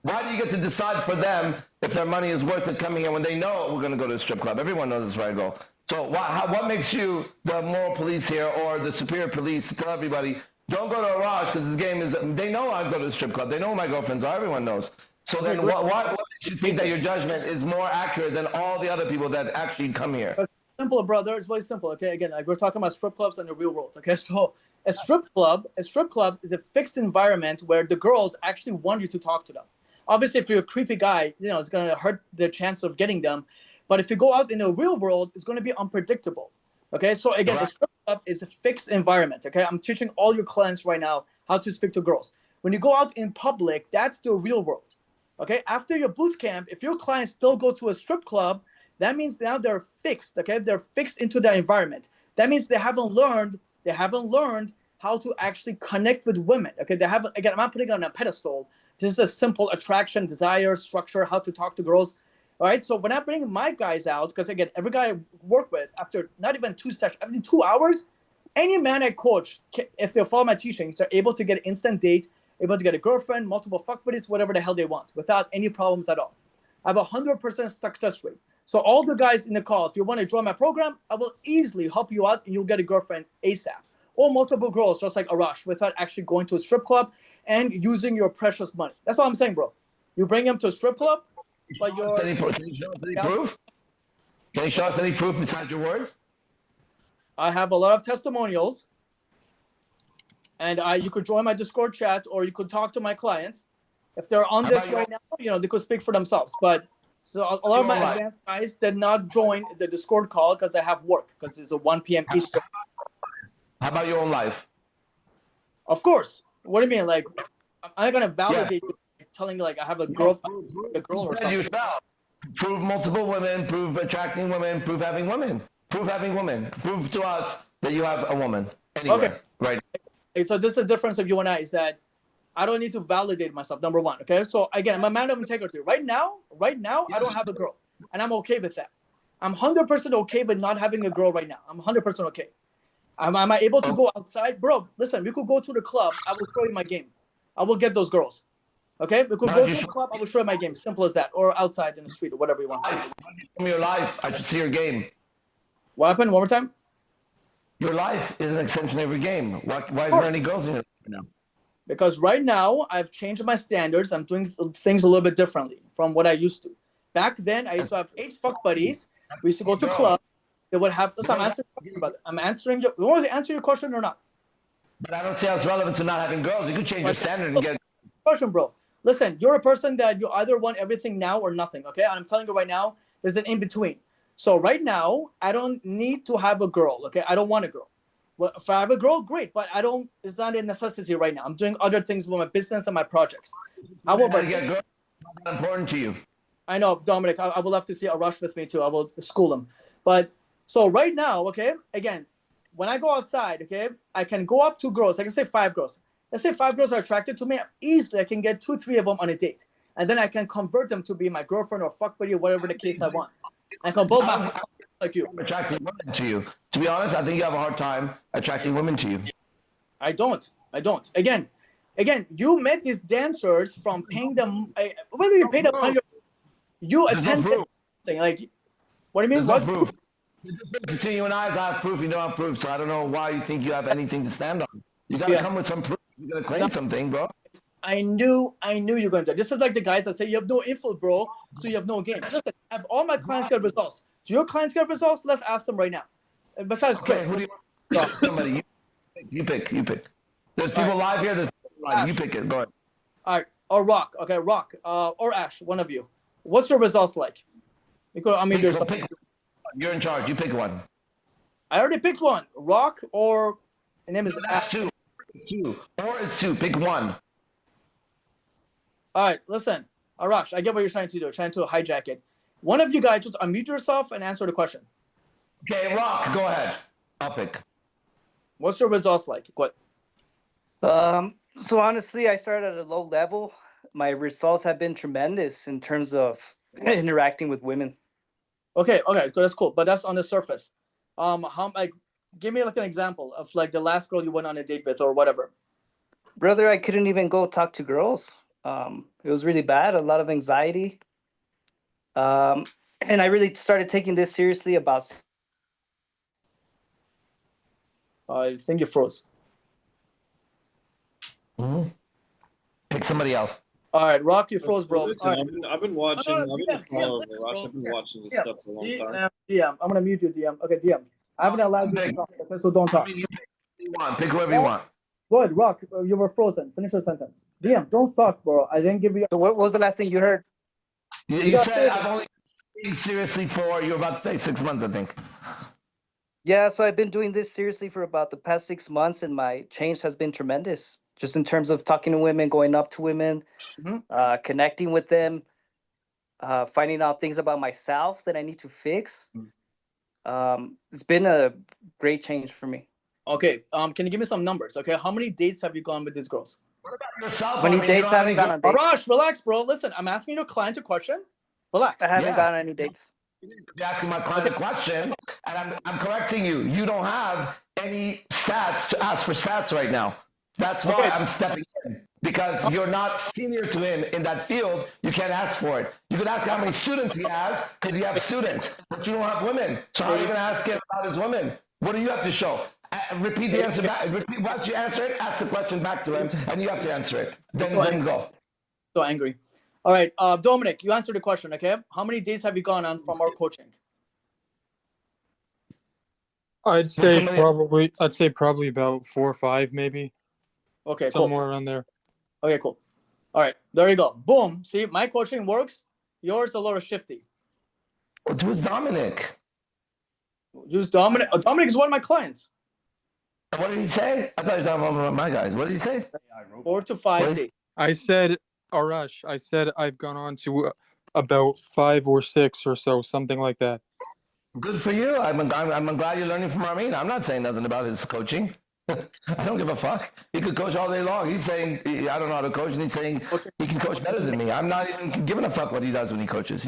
Why do you get to decide for them if their money is worth it coming here when they know we're going to go to a strip club? Everyone knows this is where I go. So what makes you the moral police here or the superior police to tell everybody, don't go to Arash because this game is, they know I go to the strip club. They know who my girlfriends are. Everyone knows. So then what makes you think that your judgment is more accurate than all the other people that actually come here? It's simple, brother. It's very simple. Okay, again, we're talking about strip clubs in the real world. Okay, so a strip club is a fixed environment where the girls actually want you to talk to them. Obviously, if you're a creepy guy, it's going to hurt the chance of getting them. But if you go out in the real world, it's going to be unpredictable. Okay, so again, a strip club is a fixed environment. Okay, I'm teaching all your clients right now how to speak to girls. When you go out in public, that's the real world. Okay, after your boot camp, if your clients still go to a strip club, that means now they're fixed. Okay, they're fixed into the environment. That means they haven't learned how to actually connect with women. Okay, they haven't. Again, I'm not putting it on a pedestal. This is a simple attraction, desire, structure, how to talk to girls. All right, so when I bring my guys out, because again, every guy I work with, after not even 2 sessions, after 2 hours, any man I coach, if they follow my teachings, they're able to get an instant date, able to get a girlfriend, multiple fuck buddies, whatever the hell they want, without any problems at all. I have a 100% success rate. So all the guys in the call, if you want to join my program, I will easily help you out and you'll get a girlfriend ASAP. Or multiple girls, just like Arash, without actually going to a strip club and using your precious money. That's what I'm saying, bro. You bring them to a strip club, but you're... Can you show us any proof? Can you show us any proof besides your words? I have a lot of testimonials. And you could join my Discord chat or you could talk to my clients. If they're on this right now, they could speak for themselves. But so a lot of my advanced guys did not join the Discord call because they have work, because it's a 1 p.m. Eastern. How about your own life? Of course. What do you mean? Like, I'm not going to validate you telling you, like, I have a girl or something. Yourself. Prove multiple women, prove attracting women, prove having women. Prove having women. Prove to us that you have a woman. Anywhere, okay. Right. So this is the difference of you and I, is that I don't need to validate myself, number one, okay? So again, I'm a man of integrity. Right now, I don't have a girl, and I'm okay with that. I'm 100% okay with not having a girl right now. I'm 100% okay. Am I able to go outside? Bro, listen, we could go to the club. I will show you my game. I will get those girls, okay? We could go to the club. I will show you my game. Simple as that. Or outside in the street or whatever you want. Show me your life. I should see your game. What happened? One more time? Your life is an extension of your game. Why is there any girls in your life now? Because right now, I've changed my standards. I'm doing things a little bit differently from what I used to. Back then, I used to have 8 fuck buddies. We used to go to clubs. They would have... Listen, I'm answering you want to answer your question or not? But I don't see how it's relevant to not having girls. You could change your standard and get... Question, bro. Listen, you're a person that you either want everything now or nothing, okay? And I'm telling you right now, there's an in-between. So right now, I don't need to have a girl, okay? I don't want a girl. Well, if I have a girl, great, but it's not a necessity right now. I'm doing other things with my business and my projects. However, get girls, it's not important to you. I know, Dominic, I would love to see Arash with me too. I will school him. But so right now, okay, again, when I go outside, okay, I can go up to girls. I can say 5 girls. Let's say 5 girls are attracted to me. Easily, I can get 2, 3 of them on a date. And then I can convert them to be my girlfriend or fuck buddy or whatever the case I want. I can build my like you. Attracting women to you. To be honest, I think you have a hard time attracting women to you. I don't. Again, you met these dancers from paying them, whether you paid them money, you attended something. Like, what do you mean? What proof? Between you and I have proof. You don't have proof, so I don't know why you think you have anything to stand on. You gotta come with some proof. You gotta claim something, bro. I knew you're going to. This is like the guys that say you have no info, bro, so you have no game. Listen, I have all my clients get results. Do your clients get results? Let's ask them right now. Besides Chris. Who do you somebody, you pick. There's people live here. There's people live. You pick it. Go ahead. All right. Or Rock. Okay, Rock. Or Ash, one of you. What's your results like? You're in charge. You pick one. I already picked one. Rock or the name is Ash. Two. Or it's 2. Pick one. All right, listen, Arash, I get what you're trying to do, trying to hijack it. One of you guys just unmute yourself and answer the question. Okay, Rock, go ahead. I'll pick. What's your results like? What? So honestly, I started at a low level. My results have been tremendous in terms of interacting with women. Okay, that's cool, but that's on the surface. Give me like an example of like the last girl you went on a date with or whatever. Brother, I couldn't even go talk to girls. It was really bad, a lot of anxiety. And I really started taking this seriously about... I think you froze. Mm-hmm. Pick somebody else. All right, Rock, you froze, bro. Listen, right. I've been watching. I've been following DM, I've been watching this stuff for a long time. DM, I'm gonna mute you, DM. Okay, DM. I haven't allowed you to talk, so don't talk. Pick whoever you want. Go ahead, Rock. You were frozen. Finish your sentence. DM, don't suck, bro. I didn't give you. So what was the last thing you heard? You said I've only been seriously for, you're about to say 6 months, I think. Yeah, so I've been doing this seriously for about the past 6 months, and my change has been tremendous. Just in terms of talking to women, going up to women, connecting with them, finding out things about myself that I need to fix. It's been a great change for me. Okay. Can you give me some numbers? Okay. How many dates have you gone with these girls? Yourself, How many dates have you gone on dates? Arash, relax, bro. Listen, I'm asking your client a question. Relax. I haven't gone on any dates. You're asking my client a question, and I'm correcting you. You don't have any stats to ask for stats right now. That's why I'm stepping in. Because you're not senior to him in that field, you can't ask for it. You can ask how many students he has, because you have students, but you don't have women. So how are you going to ask him about his women? What do you have to show? Repeat the answer back. Once you answer it, ask the question back to him, and you have to answer it. Then go. So angry. All right, Dominic, you answered the question, okay? How many days have you gone on from our coaching? I'd say probably about 4 or 5, maybe. Okay, cool. Somewhere around there. Okay, cool. All right, there you go. Boom. See, my coaching works. Yours a little shifty. Who's Dominic? Use Dominic. Dominic is one of my clients. What did he say? I thought you were talking about my guys. What did he say? 4 to 5 days. I said, Arash, I've gone on to about 5 or 6 or so, something like that. Good for you. I'm glad you're learning from Armin. I'm not saying nothing about his coaching. I don't give a fuck. He could coach all day long. He's saying, I don't know how to coach, and he's saying he can coach better than me. I'm not even giving a fuck what he does when he coaches.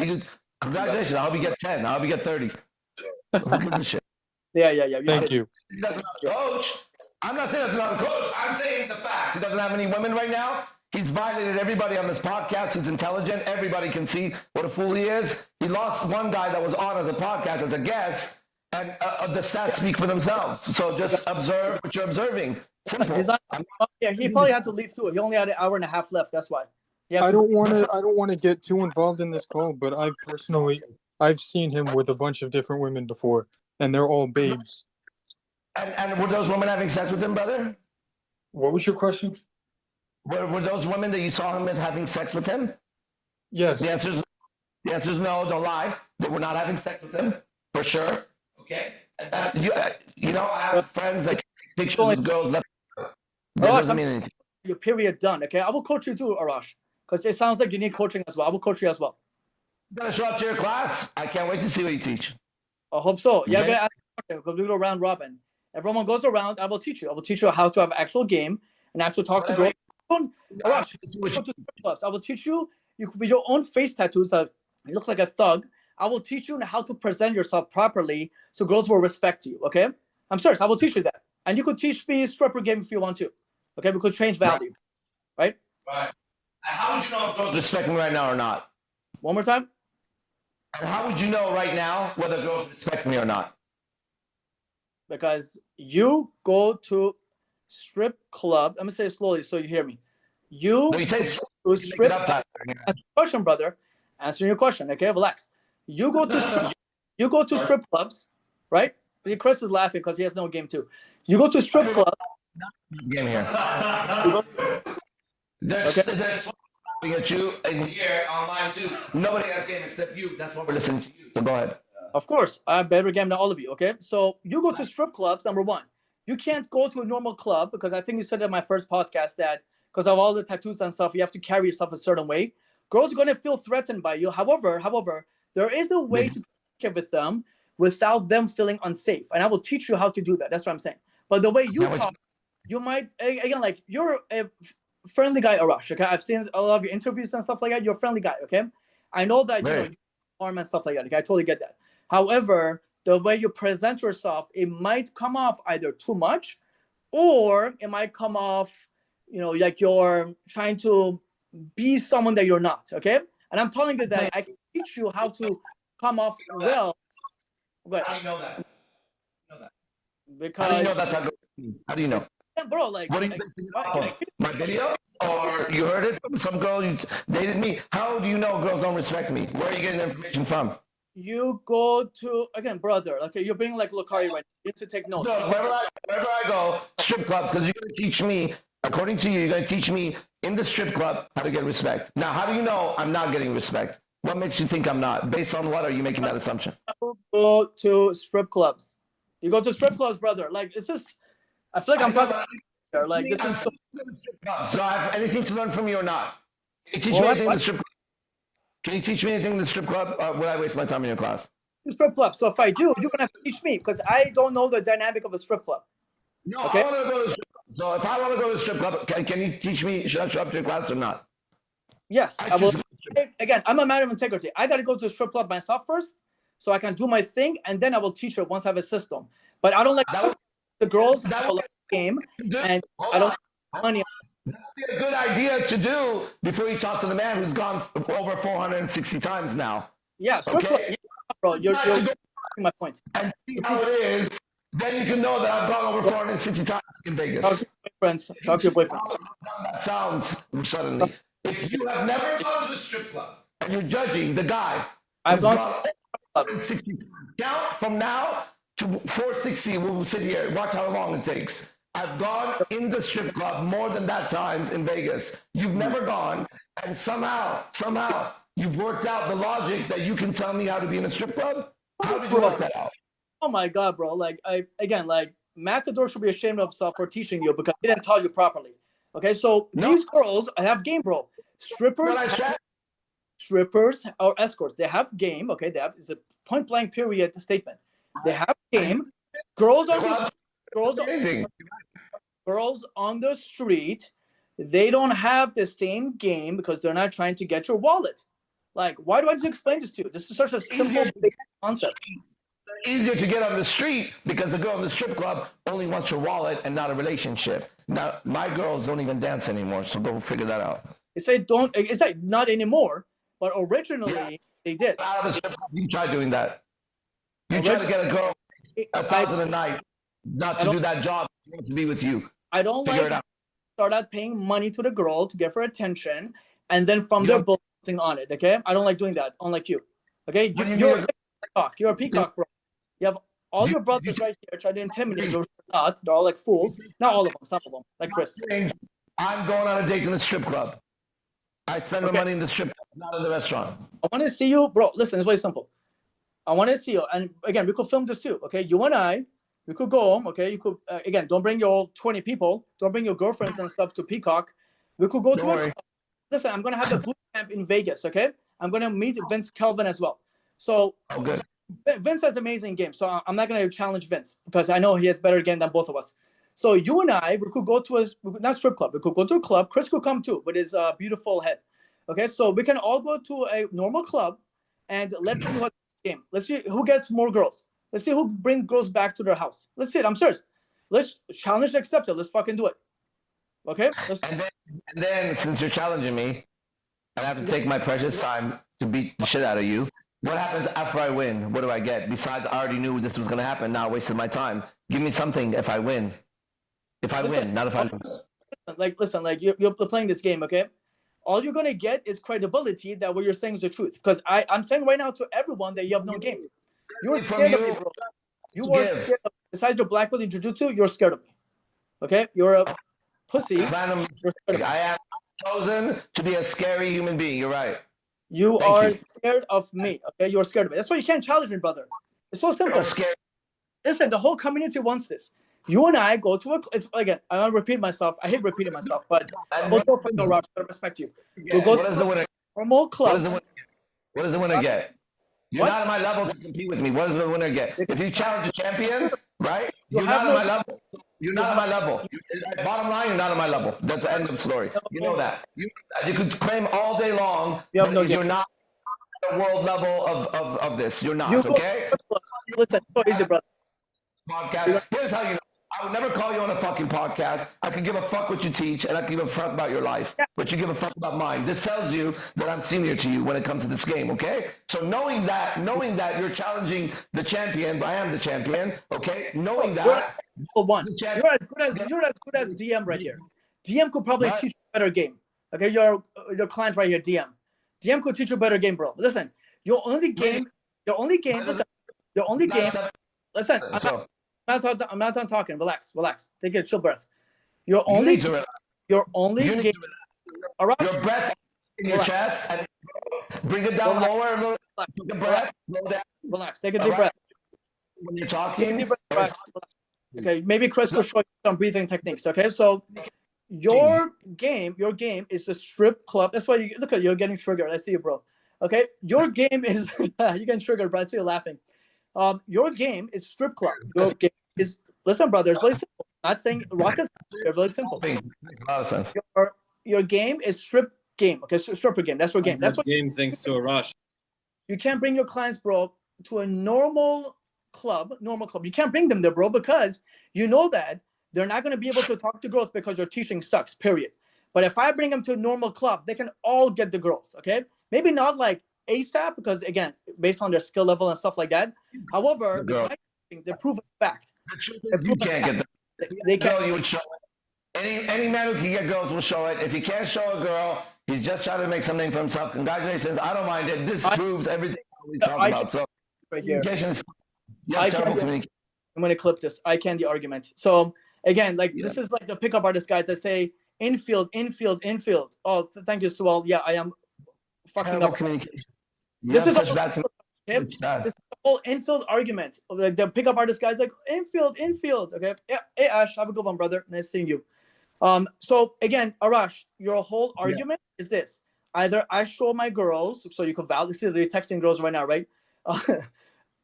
Congratulations. I hope you get 10. I hope you get 30. Who gives a shit? Yeah. Thank you. He doesn't have a coach. I'm not saying that's not a coach. I'm saying the facts. He doesn't have any women right now. He's violated everybody on this podcast who's intelligent. Everybody can see what a fool he is. He lost one guy that was on as a podcast as a guest, and the stats speak for themselves. So just observe what you're observing. Simple. He probably had to leave too. He only had an hour and a half left. That's why. I don't want to get too involved in this call, but I've seen him with a bunch of different women before, and they're all babes. And were those women having sex with him, brother? What was your question? Were those women that you saw him having sex with him? Yes. The answer is no. Don't lie. They were not having sex with him, for sure. Okay. That's, you know, I have friends that take pictures of girls. That doesn't mean anything. Your period done. Okay, I will coach you too, Arash, because it sounds like you need coaching as well. I will coach you as well. You're gonna show up to your class. I can't wait to see what you teach. I hope so. Yeah, Okay. because we go round robin. Everyone goes around. I will teach you. I will teach you how to have actual game and actually talk to girls. Arash, go to strip clubs. I will teach you. You with your own face tattoos. You look like a thug. I will teach you how to present yourself properly so girls will respect you. Okay, I'm serious. I will teach you that, and you could teach me stripper game if you want to. Okay, we could change value, right? Right. How would you know if girls respect me right now or not? One more time. And how would you know right now whether girls respect me or not? Because you go to strip club. Let me say it slowly so you hear me. You No, you say to strip. up Question, brother. Answering your question. Okay, relax. You go to strip clubs, right? Chris is laughing because he has no game too. You go to strip club. Game here. There's laughing at you, and here online too. Nobody has game except you. That's why we're listening to you. So go ahead. Of course, I have better game than all of you. Okay, so you go to strip clubs. Number one, you can't go to a normal club because I think you said in my first podcast that because of all the tattoos and stuff, you have to carry yourself a certain way. Girls are going to feel threatened by you. However, there is a way to communicate with them without them feeling unsafe, and I will teach you how to do that. That's what I'm saying. But the way you talk, you might again like you're a friendly guy, Arash. Okay, I've seen a lot of your interviews and stuff like that. You're a friendly guy. Okay, I know that you know arm and stuff like that. Okay, I totally get that. However, the way you present yourself, it might come off either too much, or it might come off, you know, like you're trying to be someone that you're not. Okay, and I'm telling you that I can teach you how to come off well. But How do you know that? because How do you know that's how? How do you know? bro, like, What do you think? My video? Or you heard it from some girl you dated me? How do you know girls don't respect me? Where are you getting the information from? you go to, again, brother. Okay, you're being like Locario right now. You need to take notes. So wherever I go, strip clubs, because you're going to teach me, according to you, you're going to teach me in the strip club how to get respect. Now, how do you know I'm not getting respect? What makes you think I'm not? Based on what are you making that assumption? Go to strip clubs. You go to strip clubs, brother. Like, it's just, I feel like I'm talking here. Like, this is so. So I have anything to learn from you or not? Can you teach me What? anything in the strip club? Can you teach me anything in the strip club, or would I waste my time in your class? Strip club. So if I do, you're gonna have to teach me because I don't know the dynamic of a strip club. No, Okay. I want to go to the strip club. So if I want to go to the strip club, can you teach me? Should I show up to your class or not? Yes, I will. Again, I'm a man of integrity. I got to go to a strip club myself first, so I can do my thing, and then I will teach her once I have a system. But I don't like the girls that will like the game, and I don't like money. That'd be a good idea to do before you talk to the man who's gone over 460 times now. Yeah, strip club. Yeah, bro, you're my point. And see how it is. Then you can know that I've gone over 460 times in Vegas. Talk to your boyfriends. Talk to your boyfriends. That sounds suddenly. If you have never gone to the strip club and you're judging the guy, I've gone to 460 times. Count from now to 460. We'll sit here. Watch how long it takes. I've gone in the strip club more than that times in Vegas. You've never gone, and somehow, you've worked out the logic that you can tell me how to be in a strip club. How did you work that out? Oh my god, bro! Like Matador should be ashamed of himself for teaching you because he didn't tell you properly. Okay, so these girls have game, bro. Strippers or escorts, they have game. Okay, it's a point blank period statement. They have game. Girls on the street, they don't have the same game because they're not trying to get your wallet. Like, why do I have to explain this to you? This is such a simple big concept. Easier to get on the street because the girl in the strip club only wants your wallet and not a relationship. Now, my girls don't even dance anymore, so go figure that out. They say don't. It's like not anymore, but originally they did. Out of the strip club, you try doing that. You try to get a girl $1,000 a night, not to do that job. She wants to be with you. I don't like start out paying money to the girl to get her attention, and then from there building on it. Okay, I don't like doing that. Unlike you. Okay, you're a peacock. You're a peacock, bro. You have all your brothers right here trying to intimidate you. Not, they're all like fools. Not all of them, some of them, like Chris. I'm going on a date in the strip club. I spend my money in the strip club, not in the restaurant. I want to see you, bro. Listen, it's very simple. I want to see you, and again, we could film this too. Okay, you and I, we could go home. Okay, you could again, don't bring your 20 people, don't bring your girlfriends and stuff to Peacock. We could go to a club. Listen, I'm gonna have a boot camp in Vegas. Okay, I'm gonna meet Vince Kelvin as well. So, good. Vince has amazing game, so I'm not gonna challenge Vince because I know he has better game than both of us. So you and I, we could go to not strip club. We could go to a club. Chris could come too with his beautiful head. Okay, so we can all go to a normal club, and let's see what game. Let's see who gets more girls. Let's see who brings girls back to their house. Let's see it. I'm serious. Let's challenge accepted. Let's fucking do it. Okay. And then since you're challenging me, I have to take my precious time to beat the shit out of you. What happens after I win? What do I get? Besides, I already knew this was going to happen. Now I wasted my time. Give me something if I win. If I win, not if I lose. Listen, you're playing this game, okay? All you're going to get is credibility that what you're saying is the truth. Because I'm saying right now to everyone that you have no game. You're scared of me, bro. You are scared of me. Besides your black belt in jiu-jitsu, you're scared of me. Okay? You're a pussy. I am chosen to be a scary human being. You're right. You are scared of me. Okay? You're scared of me. That's why you can't challenge me, brother. It's so simple. I'm scared. Listen, the whole community wants this. You and I go to again, I want to repeat myself. I hate repeating myself, but we'll go for no rush. I respect you. We'll go to the normal club. What does the winner get? You're not at my level to compete with me. What does the winner get? If you challenge a champion, right? You're not at my level. You're not at my level. Bottom line, you're not at my level. That's the end of the story. You know that. You could claim all day long, but you're not at the world level of this. You're not, okay? Listen, so easy, brother. Podcast. Here's how you know. I would never call you on a fucking podcast. I could give a fuck what you teach, and I could give a fuck about your life, but you give a fuck about mine. This tells you that I'm senior to you when it comes to this game, okay? So knowing that you're challenging the champion, but I am the champion, okay? Knowing that. You're as good as DM right here. DM could probably teach you a better game. Okay, your client right here, DM. DM could teach you a better game, bro. Listen, your only game Your only game. Listen. Your only game. Listen. So I'm not done talking. Relax. Take a chill breath. Your you only. need to Your only you need game. All right. your breath in your chest and bring it down lower. Take a breath. Slow down. Relax. Take a deep breath. When you're Take a talking. deep breath. Relax. Okay. Maybe Chris will show you some breathing techniques. Okay. So your game is the strip club. That's why you look at you're getting triggered. I see you, bro. Okay. Your game is you're getting triggered, bro. I see you laughing. Your game is strip club. Your game is listen, brother. It's very simple. I'm not saying rocket. They're really simple. Makes a lot of sense. Your game is strip game. Okay, stripper game. That's your game. That's what game. Thanks to Arash. you can't bring your clients, bro, to a normal club. You can't bring them there, bro, because you know that they're not going to be able to talk to girls because your teaching sucks. Period. But if I bring them to a normal club, they can all get the girls. Okay, maybe not like ASAP because again, based on their skill level and stuff like that. However, they prove a fact. You can't get them. They can. You would show it. Any man who can get girls will show it. If he can't show a girl, he's just trying to make something for himself. Congratulations. I don't mind it. This proves everything we talk about. So right here. Communication is terrible communication. I'm going to clip this. I can the argument. So again, like this is like the pickup artist guys that say infield. Oh, thank you, Sual. Yeah, I am fucking Terrible up. communication. This is such bad communication. this is the whole infield argument. Like the pickup artist guys like infield. Okay. Yeah. Hey Ash, have a good one, brother. Nice seeing you. So again, Arash, your whole argument is this. Either I show my girls, so you can validate. See, you're texting girls right now, right?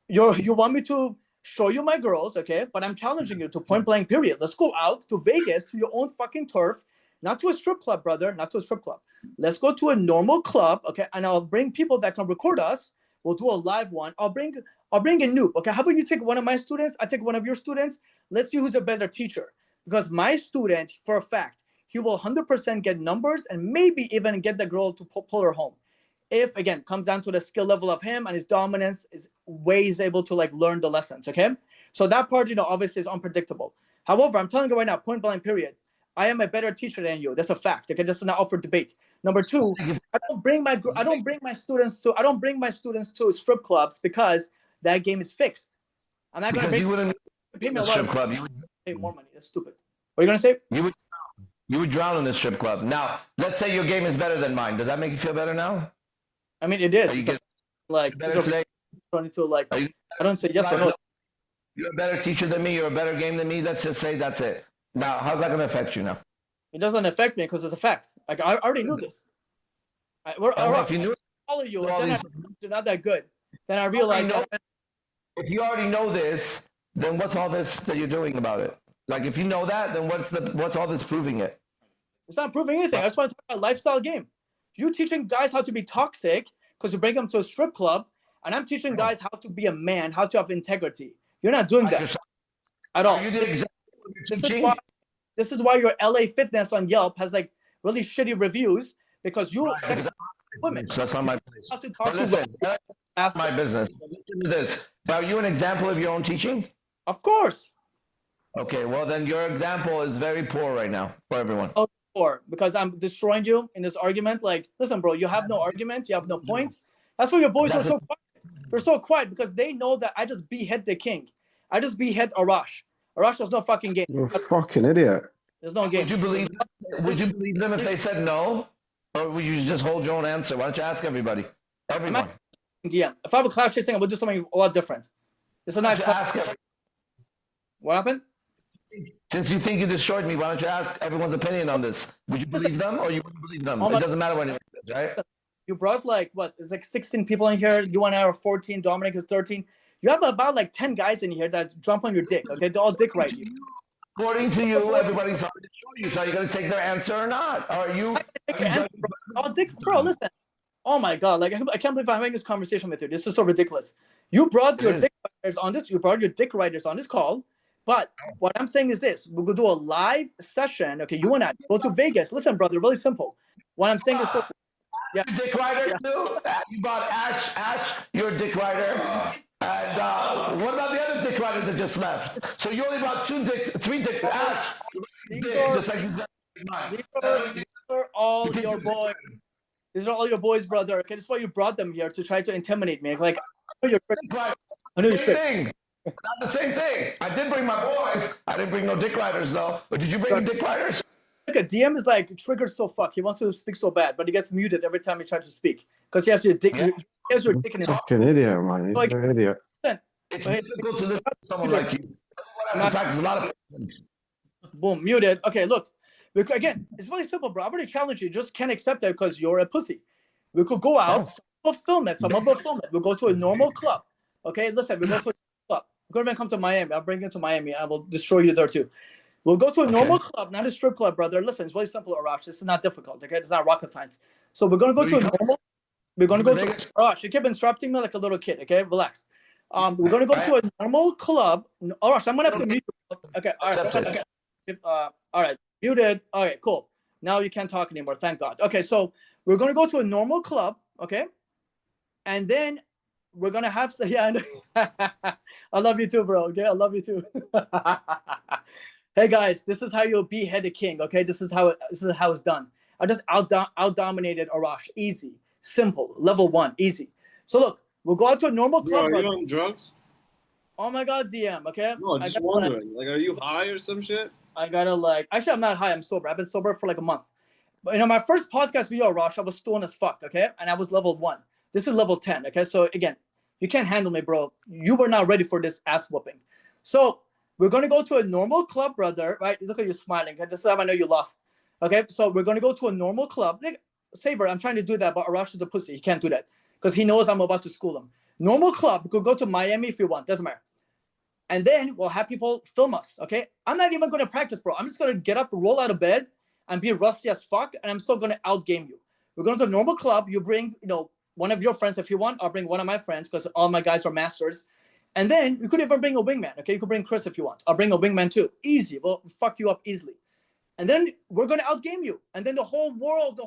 You want me to show you my girls, okay? But I'm challenging you to point blank period. Let's go out to Vegas to your own fucking turf, not to a strip club, brother, not to a strip club. Let's go to a normal club, okay? And I'll bring people that can record us. We'll do a live one. I'll bring a noob, okay? How about you take one of my students? I take one of your students. Let's see who's a better teacher. Because my student, for a fact, he will 100% get numbers and maybe even get the girl to pull her home. If, again, comes down to the skill level of him and his dominance is ways able to, like, learn the lessons, okay? So that part, obviously is unpredictable. However, I'm telling you right now, point blank period, I am a better teacher than you. That's a fact, okay? This is not up for debate. Number two, I don't bring my students to strip clubs because that game is fixed. I'm not going to pay me a lot strip club. You would pay more money. That's stupid. What are you going to say? You would drown in the strip club. Now, let's say your game is better than mine. Does that make you feel better now? I mean, it is. Like, better today? I don't say yes or no. You're a better teacher than me. You're a better game than me. Let's just say that's it. Now, how's that going to affect you now? It doesn't affect me because it's a fact. Like, I already knew this. If you knew it, all of you, then you're not that good. Then I realized if you already know this, then what's all this that you're doing about it? Like, if you know that, then what's all this proving it? It's not proving anything. I just want to talk about a lifestyle game. You teaching guys how to be toxic because you bring them to a strip club, and I'm teaching guys how to be a man, how to have integrity. You're not doing that at all. You did exactly what you're teaching. This is why your LA Fitness on Yelp has like really shitty reviews because you women. That's not my place. How to talk Listen, to that's my business. Listen to this. Are you an example of your own teaching? Of course. Okay, well then your example is very poor right now for everyone. Poor because I'm destroying you in this argument. Like, listen, bro, you have no argument, you have no point. That's why your boys are so quiet. They're so quiet because they know that I just behead the king. I just behead Arash. Arash, there's no fucking game. You're a fucking idiot. There's no game. Would you believe them if they said no? Or would you just hold your own answer? Why don't you ask everybody? Everyone. Yeah. If I have a cloud chasing, I would do something a lot different. This is not ask. What happened? Since you think you destroyed me, why don't you ask everyone's opinion on this? Would you believe them or you wouldn't believe them? It doesn't matter what anyone says, right? You brought like what? It's like 16 people in here. You and I are 14. Dominic is 13. You have about like 10 guys in here that jump on your dick. Okay, they're all dick right you. According to you, everybody's trying to show you. So are you going to take their answer or not? Are you? Oh, dick, bro, listen. Oh my God, like I can't believe I'm having this conversation with you. This is so ridiculous. You brought your dick writers on this. You brought your dick writers on this call. But what I'm saying is this: we're gonna do a live session. Okay, you and I go to Vegas. Listen, brother, really simple. What I'm saying is so. Yeah. Dick writer too. You brought Ash. You're a dick writer. And what about the other dick writers that just left? So you only brought three dick. Ash. These are all your boys. These are all your boys, brother. Okay, that's why you brought them here to try to intimidate me. Like, you're Dick riders, I know you're same straight. thing. Not the same thing. I did bring my boys. I didn't bring no dick riders though. But did you bring any dick riders? Look at DM is like triggered so fuck. He wants to speak so bad, but he gets muted every time he tries to speak because he has your dick. Yeah. He has your dick in his. Fucking idiot, man. He's Like- an idiot. It's Hey, difficult to listen to someone like you. I have to practice a lot of patience. Boom, muted. Okay, look. Again, it's really simple, bro. I've already challenged you. Just can't accept it because you're a pussy. We could go out, some will film it, some of will film it. We'll go to a normal club. Okay, listen, we'll go to a club. Go ahead, come to Miami. I'll bring you to Miami. I will destroy you there too. We'll go to a normal club, not a strip club, brother. Listen, it's really simple, Arash. This is not difficult, okay? It's not rocket science. So we're gonna go to a normal. We're gonna go to Arash. You keep interrupting me like a little kid, okay? Relax. We're gonna go to a normal club. Arash, I'm gonna have to mute you. Okay, all right. Okay. All right, muted. All right, cool. Now you can't talk anymore. Thank God. Okay, so we're gonna go to a normal club, okay? And then we're gonna have some. Yeah, I know. I love you too, bro. Okay, I love you too. Hey guys, this is how you'll behead a king. Okay, this is how it's done. I just out dominated Arash. Easy, simple, level 1, easy. So look, we'll go out to a normal club. Bro, are you on drugs? Oh my God, DM. Okay. No, just wondering. Like, are you high or some shit? I gotta like. Actually, I'm not high. I'm sober. I've been sober for like a month. But my first podcast video, Arash, I was stoned as fuck. Okay, and I was level 1. This is level 10. Okay, so again, you can't handle me, bro. You were not ready for this ass whooping. So we're gonna go to a normal club, brother. Right? Look at you smiling. This is how I know you lost. Okay, so we're gonna go to a normal club. Like, Saber, I'm trying to do that, but Arash is a pussy. He can't do that because he knows I'm about to school him. Normal club. We could go to Miami if you want. Doesn't matter. And then we'll have people film us. Okay, I'm not even gonna practice, bro. I'm just gonna get up, roll out of bed, and be rusty as fuck, and I'm still gonna outgame you. We're going to a normal club. You bring, one of your friends if you want. I'll bring one of my friends because all my guys are masters. And then you could even bring a wingman. Okay, you could bring Chris if you want. I'll bring a wingman too. Easy. We'll fuck you up easily. And then we're going to outgame you. And then the whole world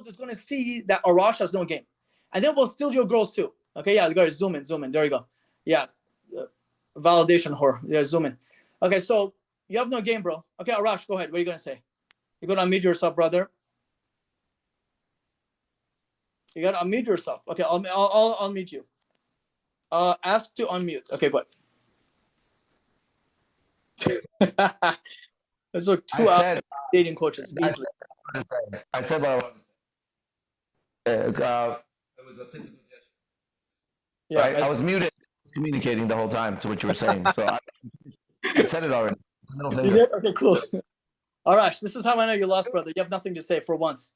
is going to see that Arash has no game. And then we'll steal your girls too. Okay, yeah, guys, zoom in. There you go. Yeah, validation whore. Yeah, zoom in. Okay, so you have no game, bro. Okay, Arash, go ahead. What are you going to say? You're going to unmute yourself, brother. You got to unmute yourself. Okay, I'll unmute you. Ask to unmute. Okay, good. It's like 2 hours dating coaches. Easily. I said what I wanted to say. It was a physical gesture. Yeah, right? I was muted, communicating the whole time to what you were saying. So I said it already. It's a middle You finger. did? Okay, cool. Arash, this is how I know you lost, brother. You have nothing to say for once.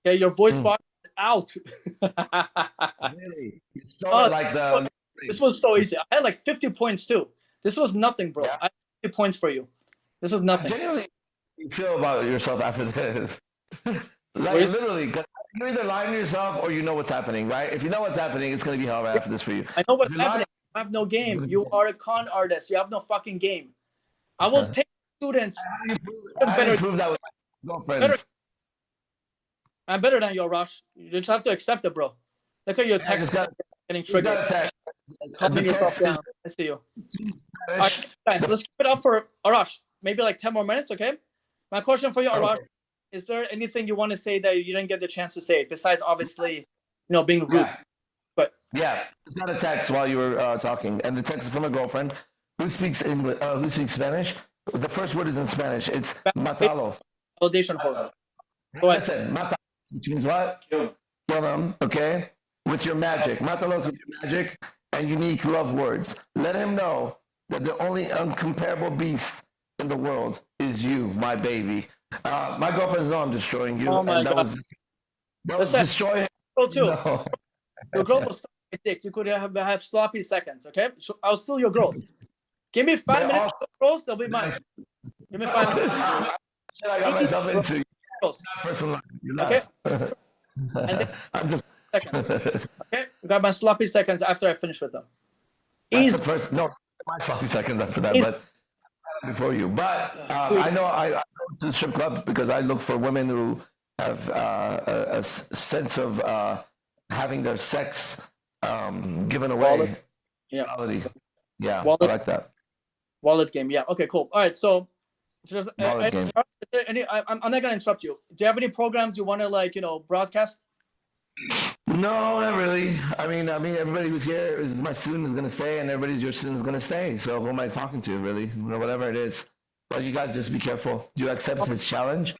Okay, your voice box is out. Really? You started like the. This was so easy. I had like 50 points too. This was nothing, bro. Yeah. I had 50 points for you. This is nothing. Genuinely, you feel about yourself after this? Like literally, because you're either lying to yourself or you know what's happening, right? If you know what's happening, it's gonna be hell right after this for you. I know what's If you're happening. You have no game. You are a con artist. You have no fucking game. I will take students. How do you prove that with my girlfriends? I'm better than you, Arash. You just have to accept it, bro. Look at your I text just got getting you got triggered. a text. Calming The yourself text down. I see you. All right, guys, let's keep it up for Arash. Maybe like 10 more minutes, okay? My question for you, Arash, is there anything you want to say that you didn't get the chance to say besides obviously, being rude? Yeah. But Yeah, just got a text while you were talking, and the text is from a girlfriend who speaks English, who speaks Spanish. The first word is in Spanish. It's matalo. validation for her. Go ahead. Listen, matalo, which means what? Kill them, okay? With your magic. Matalos with your magic and unique love words. Let him know that the only uncomparable beast in the world is you, my baby. My girlfriends know I'm destroying you. Oh my and that God. that was destroying. Girl too. No. Your girl was so thick. You could have sloppy seconds, okay? So I'll steal your girls. Give me 5 minutes, girls. They'll be mine. Give me 5 minutes. Shit, I got myself into. Girls. Personal. Okay. And then I'm just. seconds. Okay, we got my sloppy seconds after I finish with them. That's Easy. the first. No, my sloppy seconds after that, but before you. But I know I go to the strip club because I look for women who have a sense of having their sex given away. Wallet. Yeah. Reality. Yeah, Wallet. I like that. Wallet game. Yeah. Okay. Cool. All right. So, just, Wallet game. I'm not gonna interrupt you. Do you have any programs you want to broadcast? We No, not really. I mean, everybody who's here is my student is gonna stay, and everybody's your student is gonna stay. So who am I talking to, really? You know, whatever it is. But you guys just be careful. Do you accept his challenge?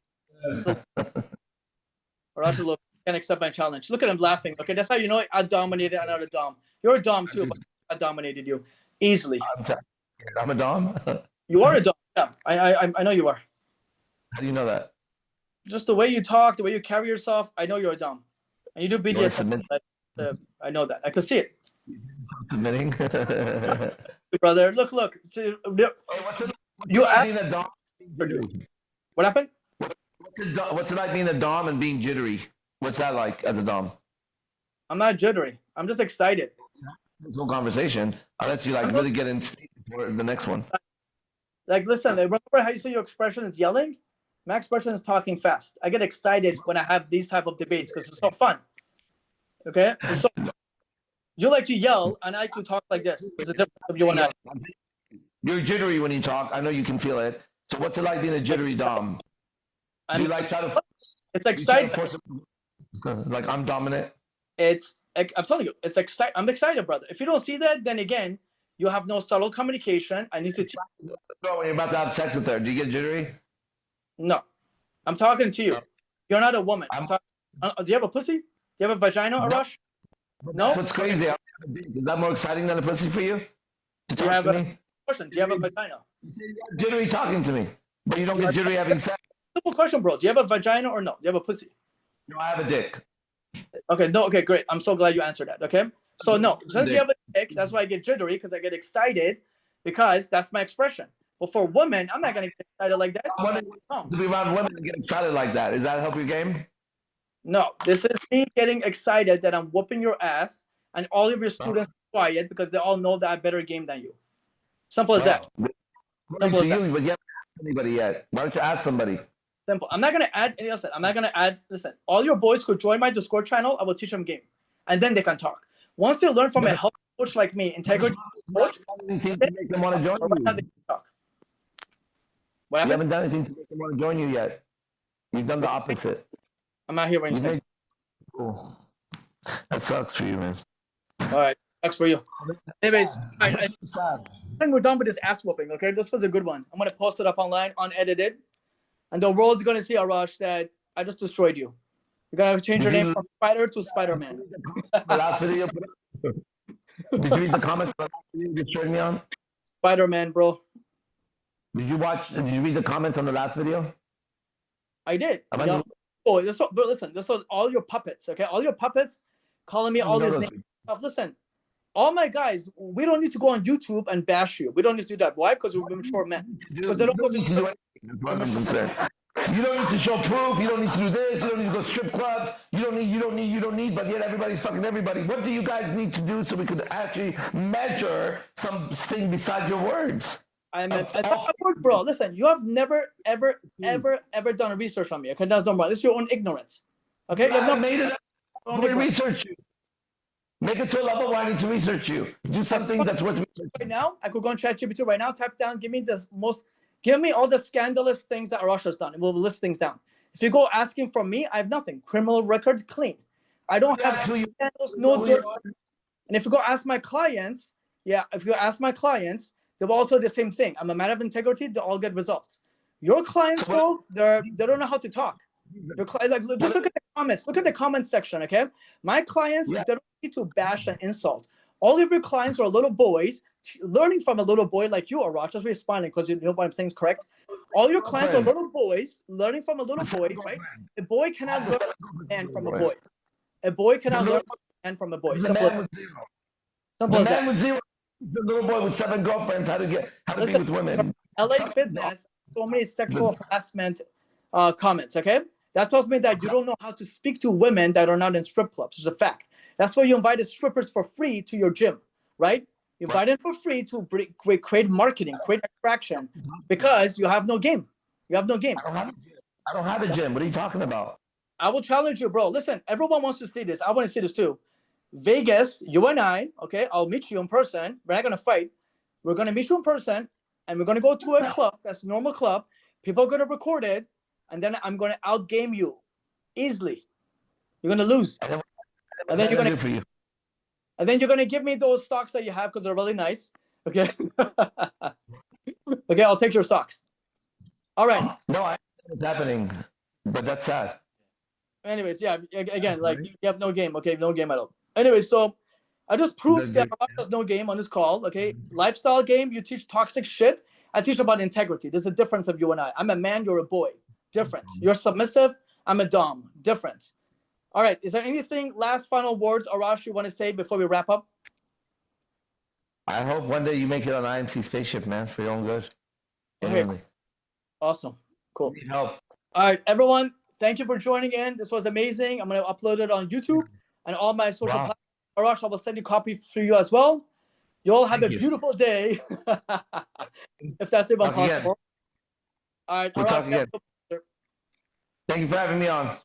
Arash, look, can't accept my challenge. Look at him laughing. Okay, that's how you know I dominated another dom. You're a dom too, but I dominated you easily. I'm a dom. You are a dom. Yeah, I know you are. How do you know that? Just the way you talk, the way you carry yourself, I know you're a dom. And you do BDSM. I know that. I could see it. Submitting. Brother, look. Hey, You asked, being a dom? what happened? What's it like being a dom and being jittery? What's that like as a dom? I'm not jittery. I'm just excited. This whole conversation, unless you like really get in for the next one. Like, listen, remember how you say your expression is yelling? My expression is talking fast. I get excited when I have these type of debates because it's so fun. Okay? So, you like to yell, and I like to talk like this. There's a difference of you and I. You're jittery when you talk. I know you can feel it. So what's it like being a jittery dom? Do you like try to? It's exciting. Like I'm dominant. I'm telling you, it's exciting. I'm excited, brother. If you don't see that, then again, you have no subtle communication. I need to. When you're about to have sex with her, do you get jittery? No, I'm talking to you. You're not a woman. Do you have a pussy? Do you have a vagina, Arash? No. That's what's crazy. Is that more exciting than a pussy for you? To talk to me? Question. Do you have a vagina? Jittery talking to me, but you don't get jittery having sex. Simple question, bro. Do you have a vagina or no? Do you have a pussy? No, I have a dick. Okay, no, okay, great. I'm so glad you answered that. Okay, so no, since you have a dick, that's why I get jittery because I get excited because that's my expression. But for women, I'm not gonna get excited like that. To be around women and get excited like that, does that help your game? No, this is me getting excited that I'm whooping your ass, and all of your students are quiet because they all know that I have better game than you. Simple as that. Simple as that. But you haven't asked anybody yet. Why don't you ask somebody? Simple. I'm not gonna add any else. I'm not gonna add. Listen, all your boys could join my Discord channel. I will teach them game, and then they can talk. Once they learn from a health coach like me, integrity coach, anything to make them want to join you. What you haven't done anything to make them want to join you yet. You've done the opposite. I'm not here when you say. Cool. That sucks for you, man. All right, sucks for you. Anyways, I think we're done with this ass whooping. Okay, this was a good one. I'm gonna post it up online, unedited. And the world's going to see, Arash, that I just destroyed you. You're going to have to change your name from Spider to Spider-Man. The last video? Did you read the comments on the last video you destroyed me on? Spider-Man, bro. Did you read the comments on the last video? I did. Yeah. Oh, but listen, this was all your puppets, okay? All your puppets calling me all these names. Listen, all my guys, we don't need to go on YouTube and bash you. We don't need to do that. Why? Because we're mature men. Because they don't go to You don't need to show proof. You don't need to do this. You don't need to go strip clubs. You don't need, but yet everybody's fucking everybody. What do you guys need to do so we could actually measure something besides your words? I thought words, bro. Listen, you have never, ever done research on me. Okay, that's done wrong. This is your own ignorance. Okay? You have not made it up. Research you. Make it to a level where I need to research you. Do something that's worth researching. Right now, I could go on ChatGPT right now, type down, give me all the scandalous things that Arash has done, and we'll list things down. If you go asking from me, I have nothing. Criminal record clean. I don't have scandals, no dirt. And if you go ask my clients, they will all tell you the same thing. I'm a man of integrity. They all get results. Your clients, though, they don't know how to talk. Just look at the comments. Look at the comment section, okay? My clients, they don't need to bash and insult. All of your clients are little boys learning from a little boy like you, Arash. Just responding because you know what I'm saying is correct. All your clients are little boys learning from a little boy, right? A boy cannot learn man from a boy. A boy cannot learn man from a boy. Simple as that. With zero. The little boy with 7 girlfriends, how to be with women. LA Fitness, so many sexual harassment comments, okay? That tells me that you don't know how to speak to women that are not in strip clubs. It's a fact. That's why you invited strippers for free to your gym, right? You invite them for free to create marketing, create attraction, because you have no game. You have no game. I don't have a gym. What are you talking about? I will challenge you, bro. Listen, everyone wants to see this. I want to see this too. Vegas, you and I, okay, I'll meet you in person. We're not going to fight. We're going to meet you in person, and we're going to go to a club that's a normal club. People are going to record it, and then I'm going to outgame you easily. You're going to lose. And then you're gonna do for you. And then you're gonna give me those socks that you have because they're really nice. Okay. Okay, I'll take your socks. All right. No, I know what's happening, but that's sad. Anyways, yeah. Again, like you have no game. Okay, no game at all. Anyways, so I just proved that there's no game on this call. Okay, lifestyle game. You teach toxic shit. I teach about integrity. There's a difference of you and I. I'm a man. You're a boy. Different. You're submissive. I'm a dom. Different. All right. Is there anything last final words, Arash, you want to say before we wrap up? I hope one day you make it on IMC spaceship, man, for your own good. Okay. Awesome. Cool. Need help. All right, everyone. Thank you for joining in. This was amazing. I'm going to upload it on YouTube and all my social platforms. Arash, I will send you a copy for you as well. You all have a beautiful day. If that's even possible. All right. We'll talk again. So Thank you for having me on.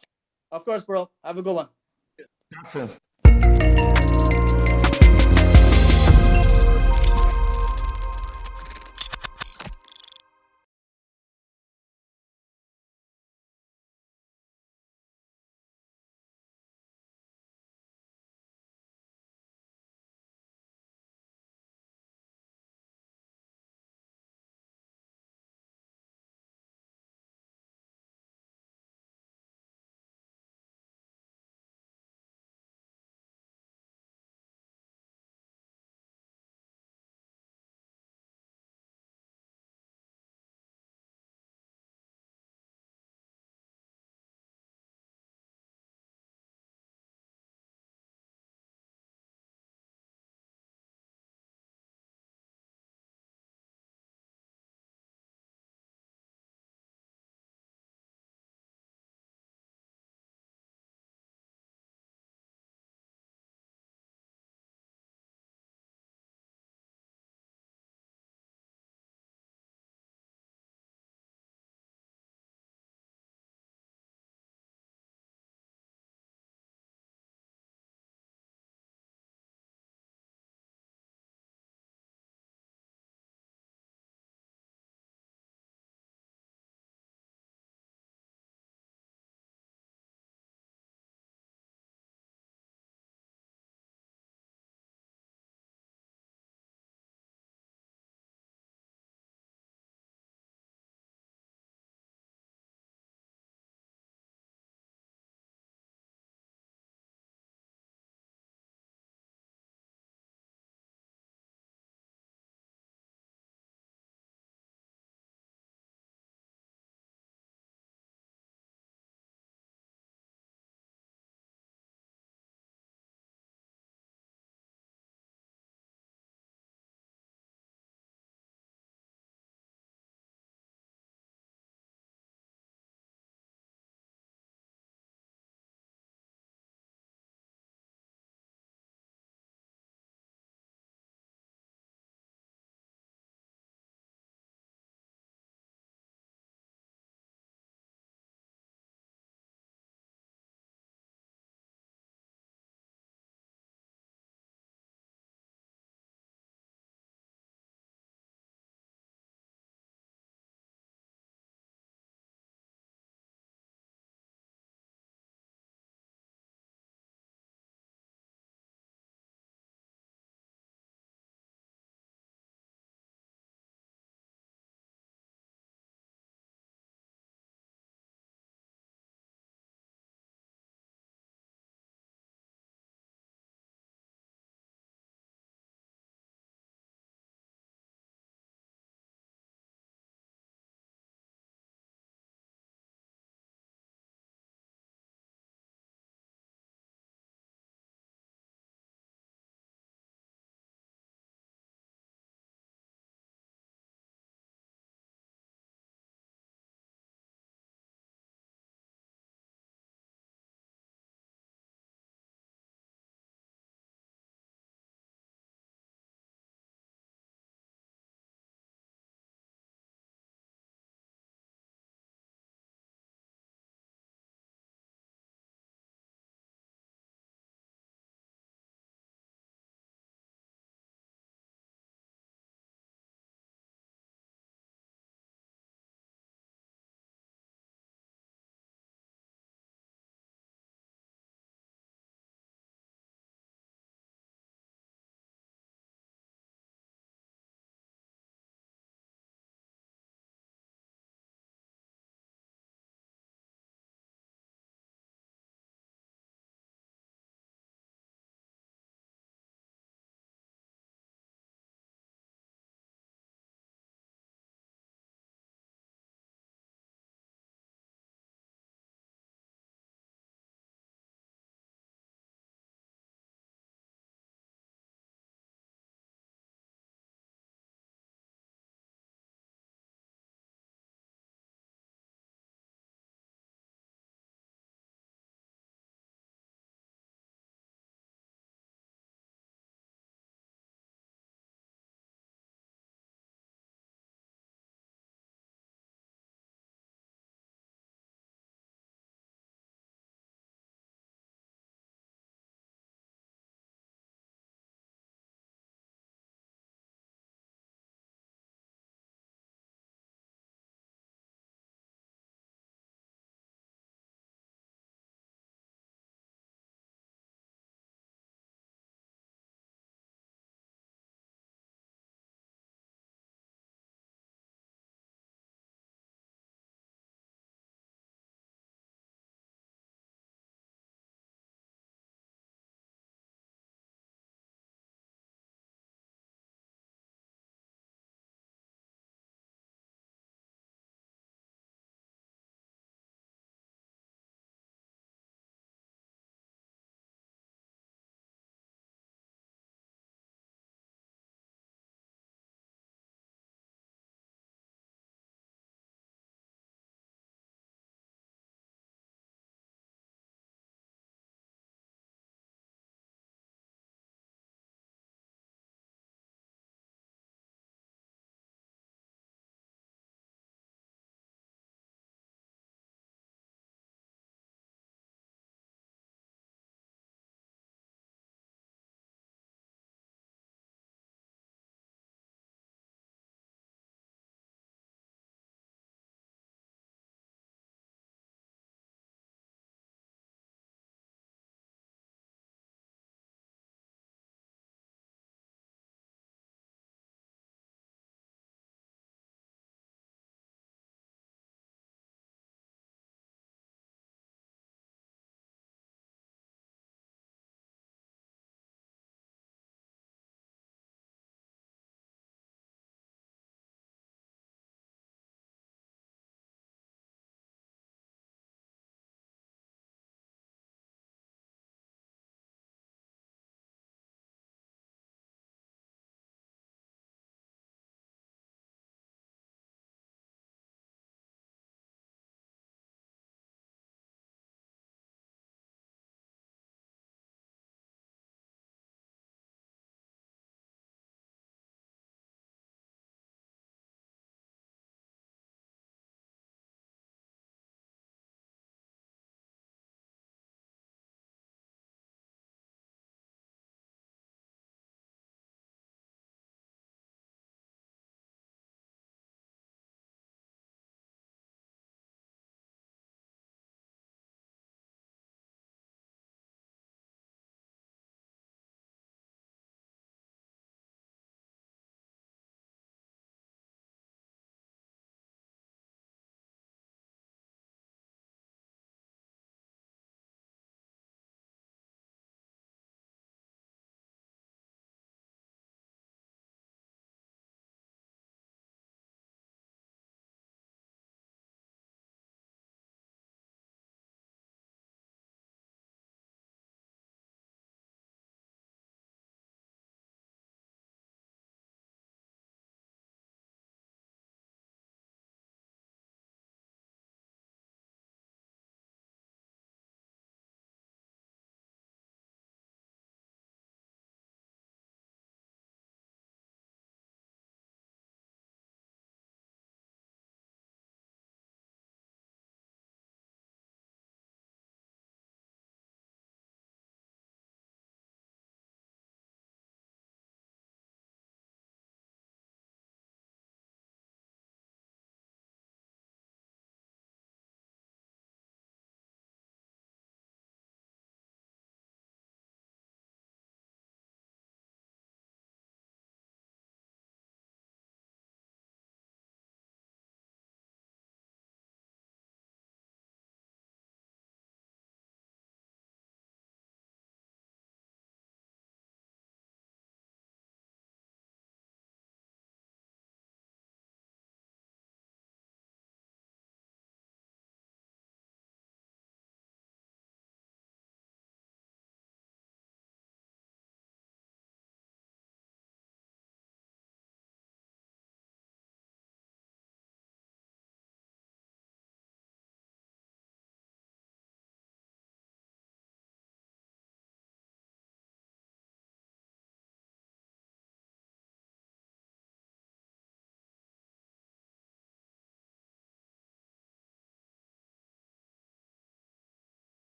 of course, bro. Have a good one. Talk soon.